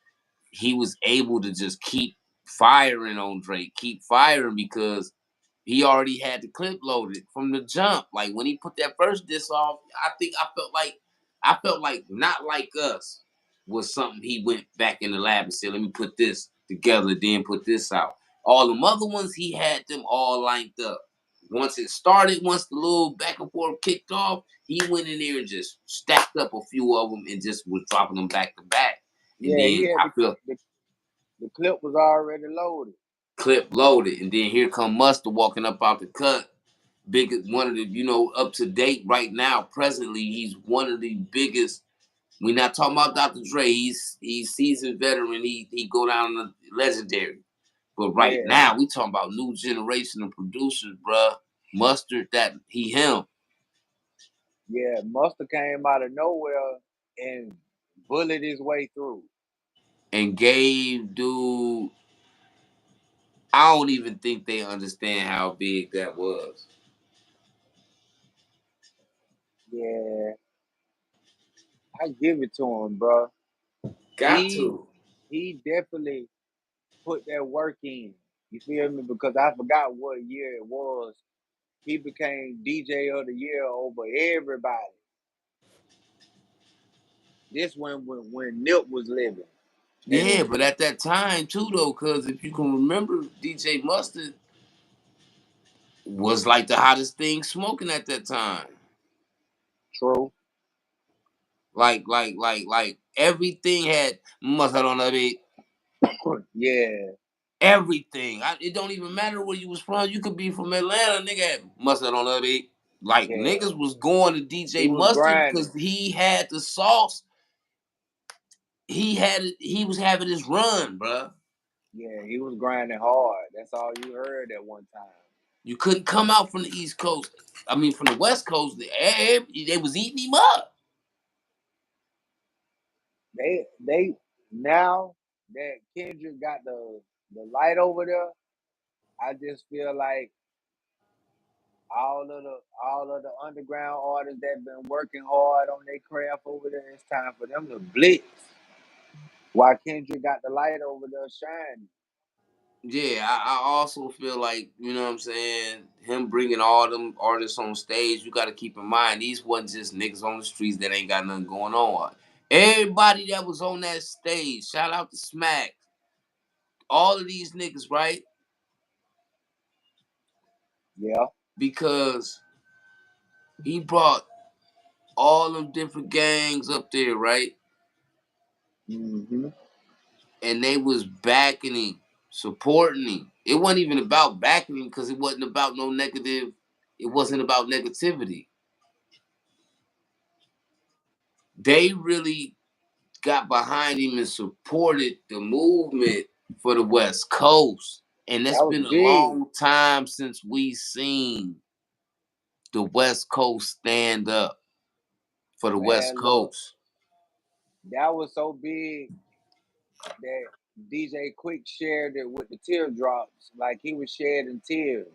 he was able to just keep firing on Drake, keep firing because he already had the clip loaded from the jump. Like when he put that first diss off, I felt like Not Like Us was something he went back in the lab and said, let me put this together, then put this out. All them other ones, he had them all lined up. Once it started, once the little back and forth kicked off, he went in there and just stacked up a few of them and just was dropping them back to back. And yeah, he then had I feel the clip was already loaded. clip loaded. And then here come Mustard walking up out the cut. One of the, up to date right now, presently, he's one of the biggest. We're not talking about Dr. Dre. He's seasoned veteran. He go down the legendary. But right Yeah, now, we talking about new generation of producers, bruh. Mustard, that him. yeah. Mustard came out of nowhere and bullet his way through. And gave dude, I don't even think they understand how big that was. Yeah, I give it to him, bro. Got He to. he definitely put that work in. You feel me? Because I forgot what year it was. He became DJ of the year over everybody. This when Nip was living. Yeah, And but at that time too, though, because if you can remember, DJ Mustard was like the hottest thing smoking at that time. true. Like everything had mustard on the beat. Yeah, Everything. It don't even matter where you was from. You could be from Atlanta, nigga had mustard on the beat. Like yeah. niggas was going to He DJ was Mustard because grinding. he had the sauce. He was having his run, bruh. Yeah, he was grinding hard. That's all you heard at one time. You couldn't come out from the East Coast. I mean, from the West Coast, they was eating him up. They now that Kendrick got the light over there, I just feel like all of the underground artists that been working hard on their craft over there, it's time for them to blitz. While Kendrick got the light over there shining. Yeah, I also feel like, you know what I'm saying, him bringing all them artists on stage, you got to keep in mind, these wasn't just niggas on the streets that ain't got nothing going on. Everybody that was on that stage, shout out to Smack, all of these niggas, right? Yeah. Because he brought all them different gangs up there, right? Mm-hmm. And they was backing him, supporting him. It wasn't even about backing him because it wasn't about no negative. It wasn't about negativity. They really got behind him and supported the movement for the West Coast. And it's That was been a big. long time since we seen the West Coast stand up for the West Man, look, Coast. that was so big that DJ Quick shared it with the teardrops, like he was shedding tears.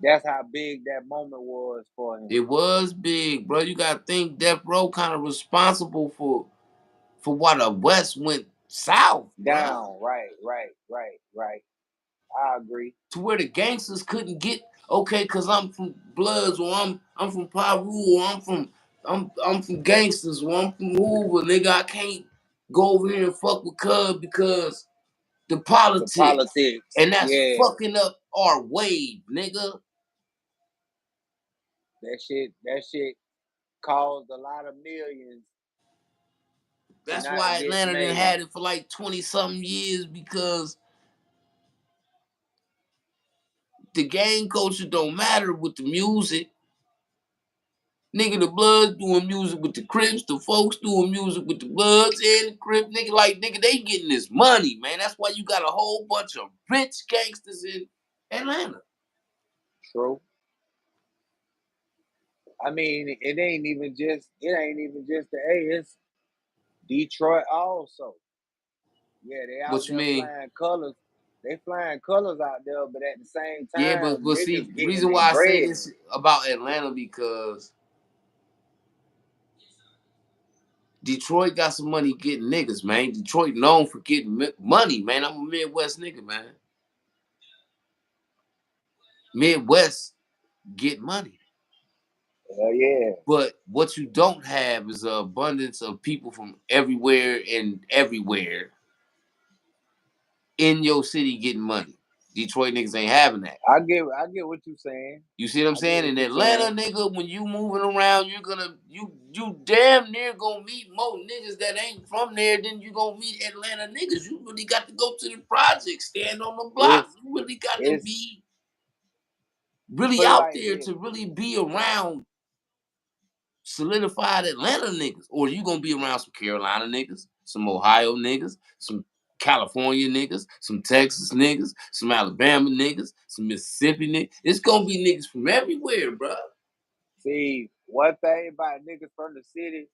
That's how big that moment was for him. It was big, bro. You gotta think Death Row kind of responsible for why the West went south, bro. Down, right, right, right, right. I agree. To where the gangsters couldn't get okay, cause I'm from Bloods or I'm from Piru or I'm from gangsters, I'm from Hoover, nigga. I can't go over here and fuck with Cub because the The politics. politics. And that's Yeah. fucking up our wave, nigga. That shit caused a lot of millions to That's not why get Atlanta done made. had it for like 20-something years, because the gang culture don't matter with the music. Nigga, the Bloods doing music with the Crips, the folks doing music with the Bloods and the Crips. Nigga, like, nigga, they getting this money, man. That's why you got a whole bunch of rich gangsters in Atlanta. True. I mean, it ain't even just the A, it's Detroit also. Yeah, they out What you there mean? flying colors. They flying colors out there, but at the same Yeah, time, but see, niggas the getting reason their why I say bread. this about Atlanta, because Detroit got some money getting niggas, man. Detroit known for getting money, man. I'm a Midwest nigga, man. Midwest get money. Hell yeah. But what you don't have is an abundance of people from everywhere and everywhere in your city getting money. Detroit niggas ain't having that. I get what you're saying. You see what I'm I get saying? what In you're Atlanta, saying. nigga, when you moving around, you damn near gonna meet more niggas that ain't from there than you gonna meet Atlanta niggas. You really got to go to the project, stand on the block. It's You really got to it's be really put it out like there this. to really be around solidified Atlanta niggas. Or you gonna be around some Carolina niggas, some Ohio niggas, some California niggas, some Texas niggas, some Alabama niggas, some Mississippi niggas. It's gonna be niggas from everywhere, bro. See, one thing about niggas from the city,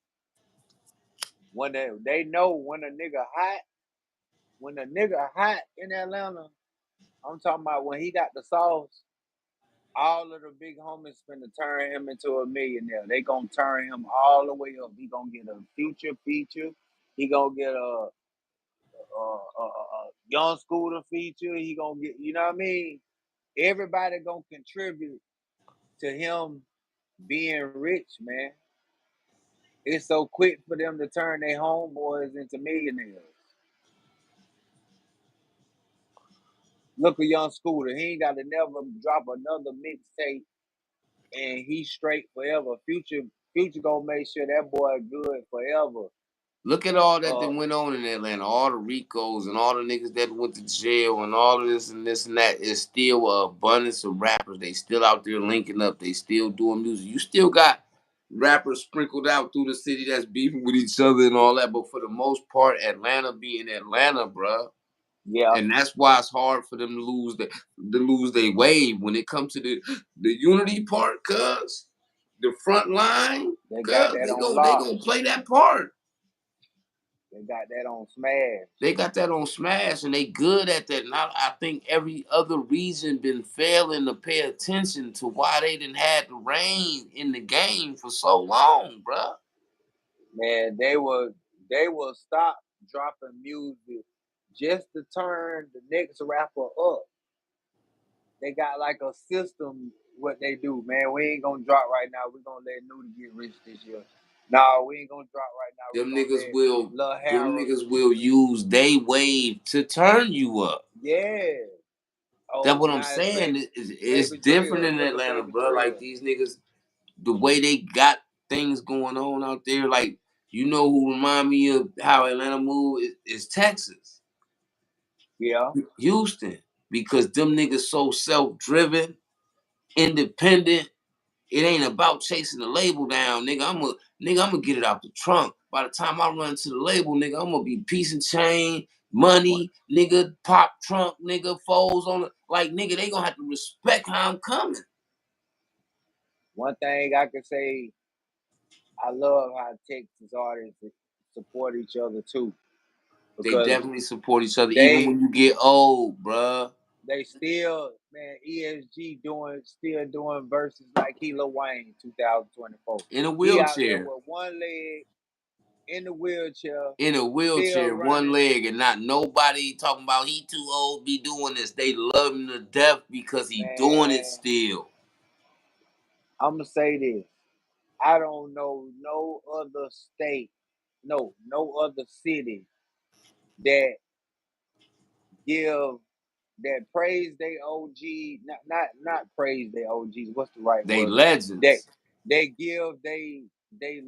when they know when a nigga hot in Atlanta, I'm talking about when he got the sauce, all of the big homies finna turn him into a millionaire. They gonna turn him all the way up. He gonna get a future feature. He gonna get a young scooter feature. He gonna get, you know what I mean? Everybody gonna contribute to him being rich, man. It's so quick for them to turn their homeboys into millionaires. Look at Young Scooter. He ain't got to never drop another mixtape, and he's straight forever. Future gonna make sure that boy good forever. Look at all that Uh, went on in Atlanta, all the Ricos and all the niggas that went to jail and all of this and this and that. It's still an abundance of rappers. They still out there linking up. They still doing music. You still got rappers sprinkled out through the city that's beefing with each other and all that. But for the most part, Atlanta being Atlanta, bruh. yeah, And that's why it's hard for them to lose their wave when it comes to the unity part, cuz the front line, they got cuz that on they lock. gonna play that part. They got that on smash. They got that on smash and they good at that. And I think every other region been failing to pay attention to why they didn't have the reign in the game for so long, bruh. Man, they will stop dropping music just to turn the next rapper up. They got like a system what they do, man. We ain't gonna drop right now. We're gonna let Nudie get rich this year. No, we ain't gonna drop right now. Them We're gonna niggas let will Lil them Harold niggas do will this. use they wave to turn you up. Yeah. That's Oh, what I'm now it's saying. It's Baby different Trill. in Look at Atlanta, Baby bro. Like Trill. these niggas, the way they got things going on out there, like you know who remind me of how Atlanta move is Texas, Yeah. Houston, because them niggas so self-driven, independent. It ain't about chasing the label down, nigga. I'm gonna get it out the trunk. By the time I run to the label, nigga, I'm gonna be piece and chain, money, nigga, pop trunk, nigga, foes on it. Like, nigga, they gonna have to respect how I'm coming. One thing I can say, I love how Texas artists support each other too. They Because definitely support each other, even they when you get old, bruh. they still, man, ESG still doing verses like he Lil Wayne 2024. In a He out there wheelchair. with one leg in the wheelchair, In a still wheelchair, one running. leg, and not nobody talking about he too old to be doing this. They love him to death because he doing it Man, still. I'ma say this. I don't know no other state, no other city that give that praise they OG, not praise they OGs. What's the right They word? That legends. they give they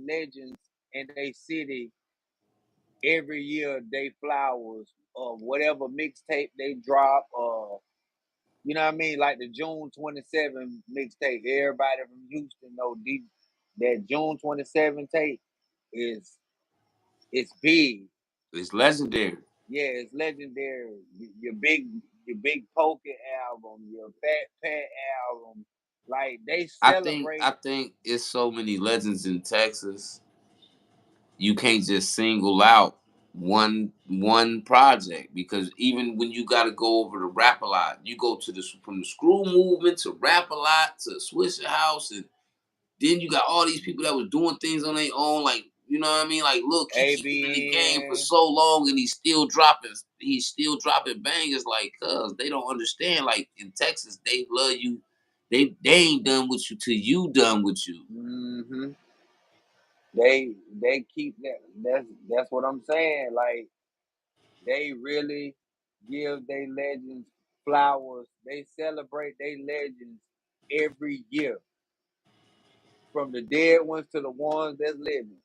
legends in they city every year they flowers of whatever mixtape they drop. You know what I mean? Like the June 27 mixtape. Everybody from Houston know that June 27 tape is it's big. It's legendary. Yeah, it's legendary. Your big Poker album, your Fat Pat album, like they I celebrate. think it's so many legends in Texas. You can't just single out one project because even when you got to go over to Rap a Lot, you go to the from the Screw movement to Rap a Lot to Swisher House, and then you got all these people that was doing things on their own, like you know what I mean. Like Lil Kiki been in the game for ABN. so long, and he's still dropping bangers. Like, cuz they don't understand. Like in Texas, they love you. They ain't done with you till you done with you. Hmm. They keep that. That's what I'm saying. Like they really give they legends flowers. They celebrate they legends every year, from the dead ones to the ones that's living.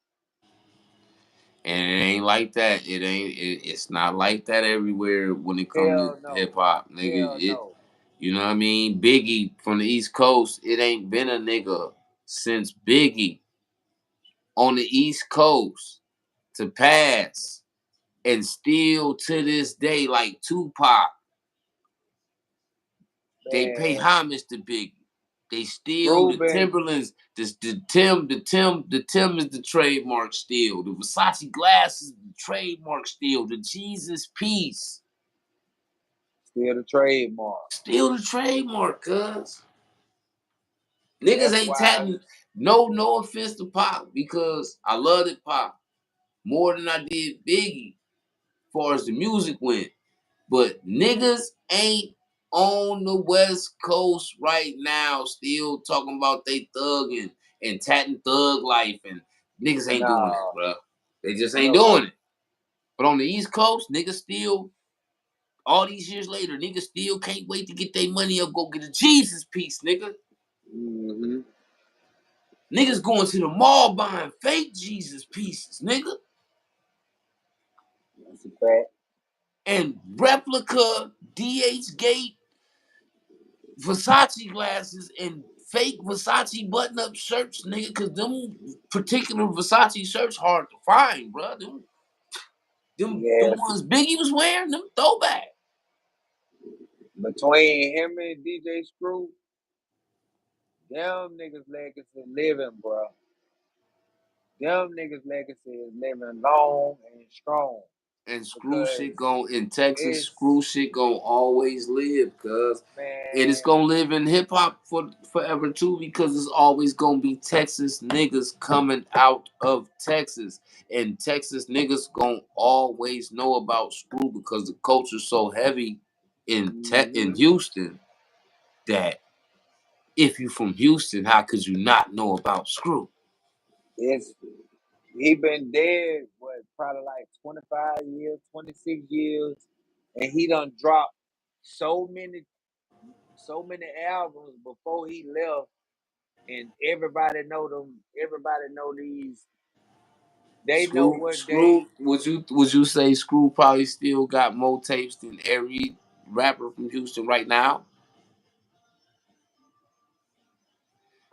And it ain't like that. It's not like that everywhere when it comes to Hell hip no. hop, nigga. Hell It, no. you know what I mean? Biggie from the East Coast. It ain't been a nigga since Biggie on the East Coast to pass, and still to this day, like Tupac, they pay Man, homage to Biggie. They still Screw the been Timberlands, the Tim is the trademark still. The Versace glasses, the trademark still. The Jesus piece, still the trademark. still the trademark, cuz. Niggas That's ain't why tapping. No offense to Pop, because I loved it Pop more than I did Biggie, as far as the music went. But niggas ain't on the West Coast right now still talking about they thugging and tatting thug life, and niggas ain't doing that, nah, bro. They just ain't no. doing it. But on the East Coast, niggas still, all these years later, niggas still can't wait to get their money up, go get a Jesus piece, nigga. Hmm. Niggas going to the mall buying fake Jesus pieces, nigga. That's a fact. And replica DH Gate Versace glasses and fake Versace button-up shirts, nigga, cause them particular Versace shirts hard to find, bro. Them Yes. ones Biggie was wearing, them throwback. Between him and DJ Screw, them niggas legacy living, bro. Them niggas legacy is living long and strong, And screw shit because gon' in Texas, it's, screw shit gon' always live, cuz it is man, gonna live in hip hop for forever too, because it's always gonna be Texas niggas coming out of Texas. And Texas niggas gonna always know about screw because the culture's so heavy in hmm Houston that if you from Houston, how could you not know about screw? it's he been dead, what, probably like 25 years, 26 years, and he done dropped so many so many albums before he left, and everybody know them. Everybody know these. They know what Screw, they. would you say Screw probably still got more tapes than every rapper from Houston right now?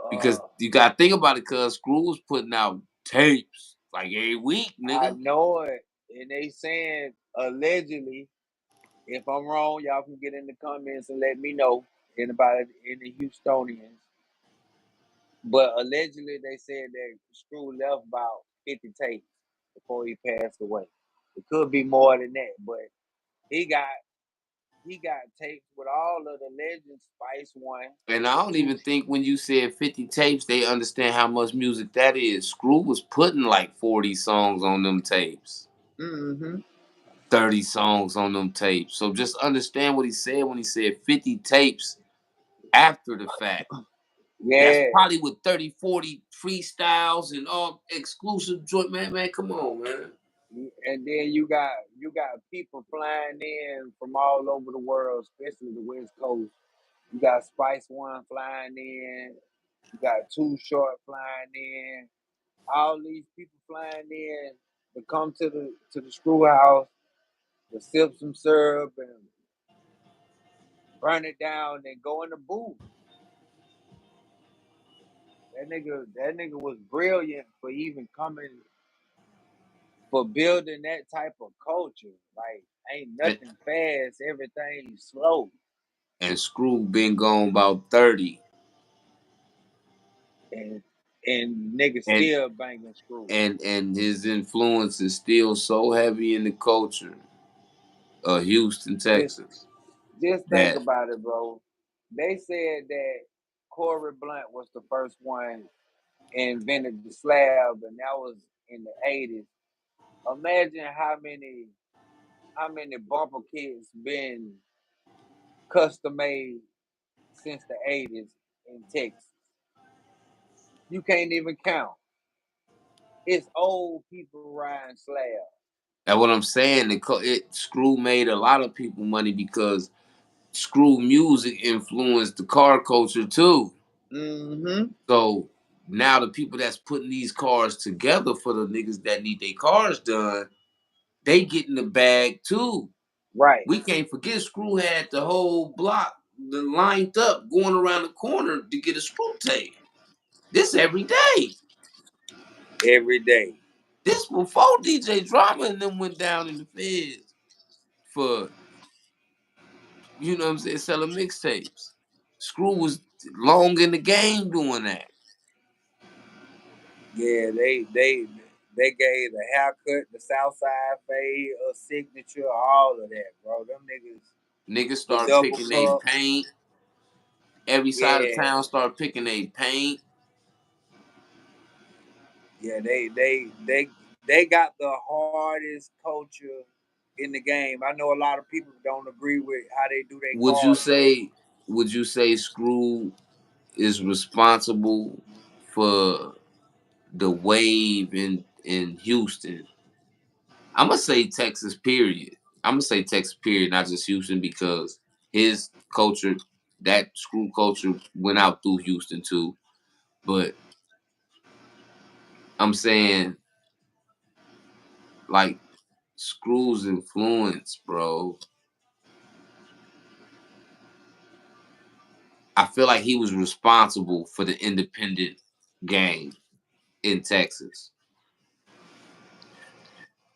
Because Uh, you gotta think about it, cause Screw was putting out tapes like every week, I nigga. know it, and they saying allegedly. If I'm wrong, y'all can get in the comments and let me know. Anybody, any Houstonians? But allegedly, they said that Screw left about 50 tapes before he passed away. It could be more than that, but he got he got tapes with all of the legends. Spice One, And I don't two. even think when you said 50 tapes, they understand how much music that is. Screw was putting like 40 songs on them tapes. Mm-hmm. 30 songs on them tapes. So just understand what he said when he said 50 tapes after the fact. That's Yeah. probably with 30, 40 freestyles and all exclusive joint. Man, come on, man. And then you got people flying in from all over the world, especially the West Coast. You got Spice One flying in. You got Too Short flying in. All these people flying in to come to the screw house to sip some syrup and burn it down and go in the booth. That nigga was brilliant for even coming for building that type of culture. Like ain't And, nothing fast, everything slow. and Screw been gone about 30. And and niggas And still banging screw. and his influence is still so heavy in the culture of Houston, Just Texas, just think that about it, bro. They said that Corey Blunt was the first one invented the slab, and that was in the 80s. Imagine how many bumper kits been custom made since the 80s in Texas. You can't even count. It's old people riding slab. that's what I'm saying. Screw made a lot of people money because Screw music influenced the car culture too. Mm-hmm. So now the people that's putting these cars together for the niggas that need their cars done, they get in the bag too. Right. We can't forget Screw had the whole block lined up going around the corner to get a screw tape. This every day. Every day. This before DJ Drama and them went down in the feds for, you know what I'm saying, selling mixtapes. Screw was long in the game doing that. Yeah, they gave the haircut, the Southside fade, a signature, all of that, bro. Them niggas, Niggas the start double picking their cup. paint. Every side of Yeah, town start picking their paint. yeah, they got the hardest culture in the game. I know a lot of people don't agree with how they do their Would you cars though. say would you say Screw is responsible for the wave in Houston? I'm gonna say Texas period. I'm gonna say Texas period, not just Houston, because his culture, that Screw culture, went out through Houston too. But I'm saying like Screw's influence, bro. I feel like he was responsible for the independent game in Texas.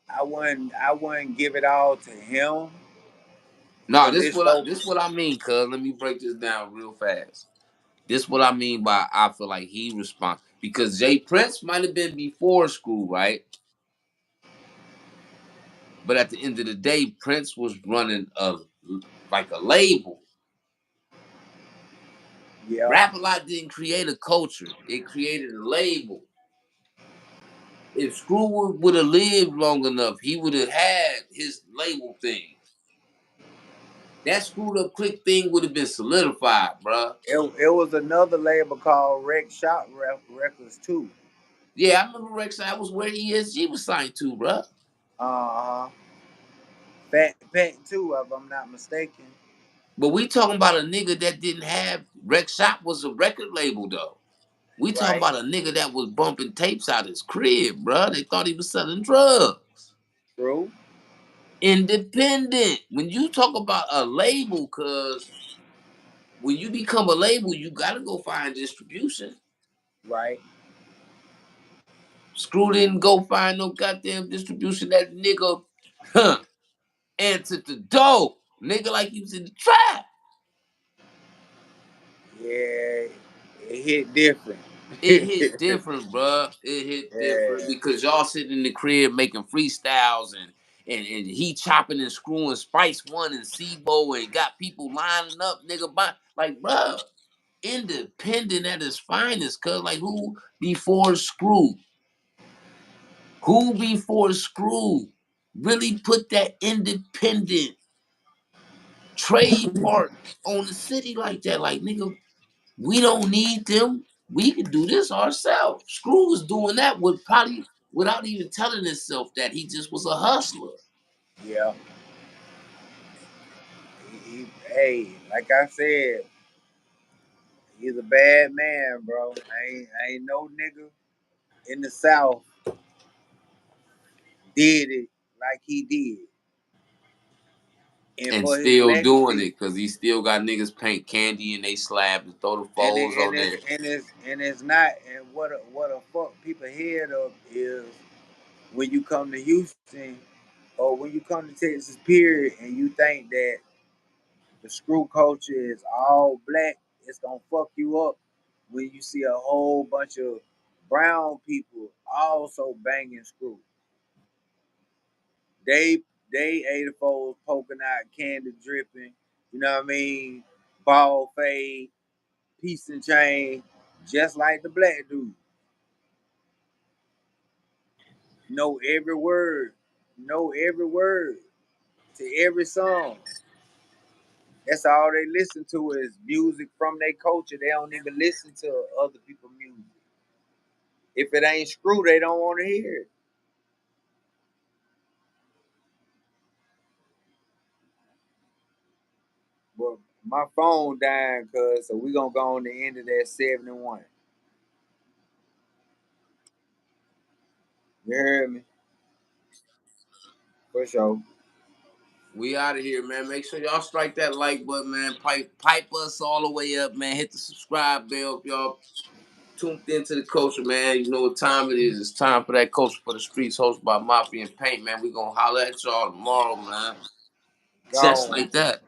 I wouldn't give it all to him No, because it's so this what I mean, cuz let me break this down real fast. This what I mean by I feel like he responds because Jay Prince might have been before Screw, right? But at the end of the day, Prince was running a like a label. yeah. Rap a Lot didn't create a culture; it created a label. If Screw would have lived long enough, he would have had his label thing. That screwed up quick thing would have been solidified, bruh. It was another label called Records too. Yeah, I remember Rex. That was where ESG was signed to, bruh. Uh huh. Fat Pat too, if I'm not mistaken. But we talking about a nigga that didn't have Rex Shop was a record label though. We talking Right. about a nigga that was bumping tapes out his crib, bruh. They thought he was selling drugs. True. Independent. When you talk about a label, cuz when you become a label, you gotta go find distribution. Right. Screw didn't go find no goddamn distribution. That nigga, huh, answered the door. Nigga like he was in the trap. Yeah. It hit different. It hit different, bruh. It hit different Yeah. because y'all sitting in the crib making freestyles and he chopping and screwing Spice One and Sibo and got people lining up, nigga. Like, bruh, independent at his finest, cuz like who before Screw? Who before Screw really put that independent trademark on the city like that? Like, nigga, We don't need them. We can do this ourselves. Screw was doing that with probably without even telling himself that he just was a hustler. Yeah. Hey, like I said, he's a bad man, bro. I ain't no nigga in the South did it like he did. And And for his still doing legacy, it because he still got niggas paint candy in they slab and throw the and foes it, on and it's there. and it's and it's not. And what a fuck people head of is when you come to Houston or when you come to Texas, period, and you think that the screw culture is all black, it's gonna fuck you up when you see a whole bunch of brown people also banging screw. They they 84s poking out, candy dripping, you know what I mean? Ball fade, piece and chain, just like the black dude. Know every word, know every word to every song. That's all they listen to is music from their culture. They don't even listen to other people's music. If it ain't screw, they don't want to hear it. But my phone dying, cuz, so we gonna go on the end of that 71. You heard me? For sure. We out of here, man. Make sure y'all strike that like button, man. Pipe us all the way up, man. Hit the subscribe bell if y'all tuned into the culture, man. You know what time it is. It's time for that culture for the streets, hosted by Mafia and Paint, man. We gonna holler at y'all tomorrow, man. Just Gone. like that.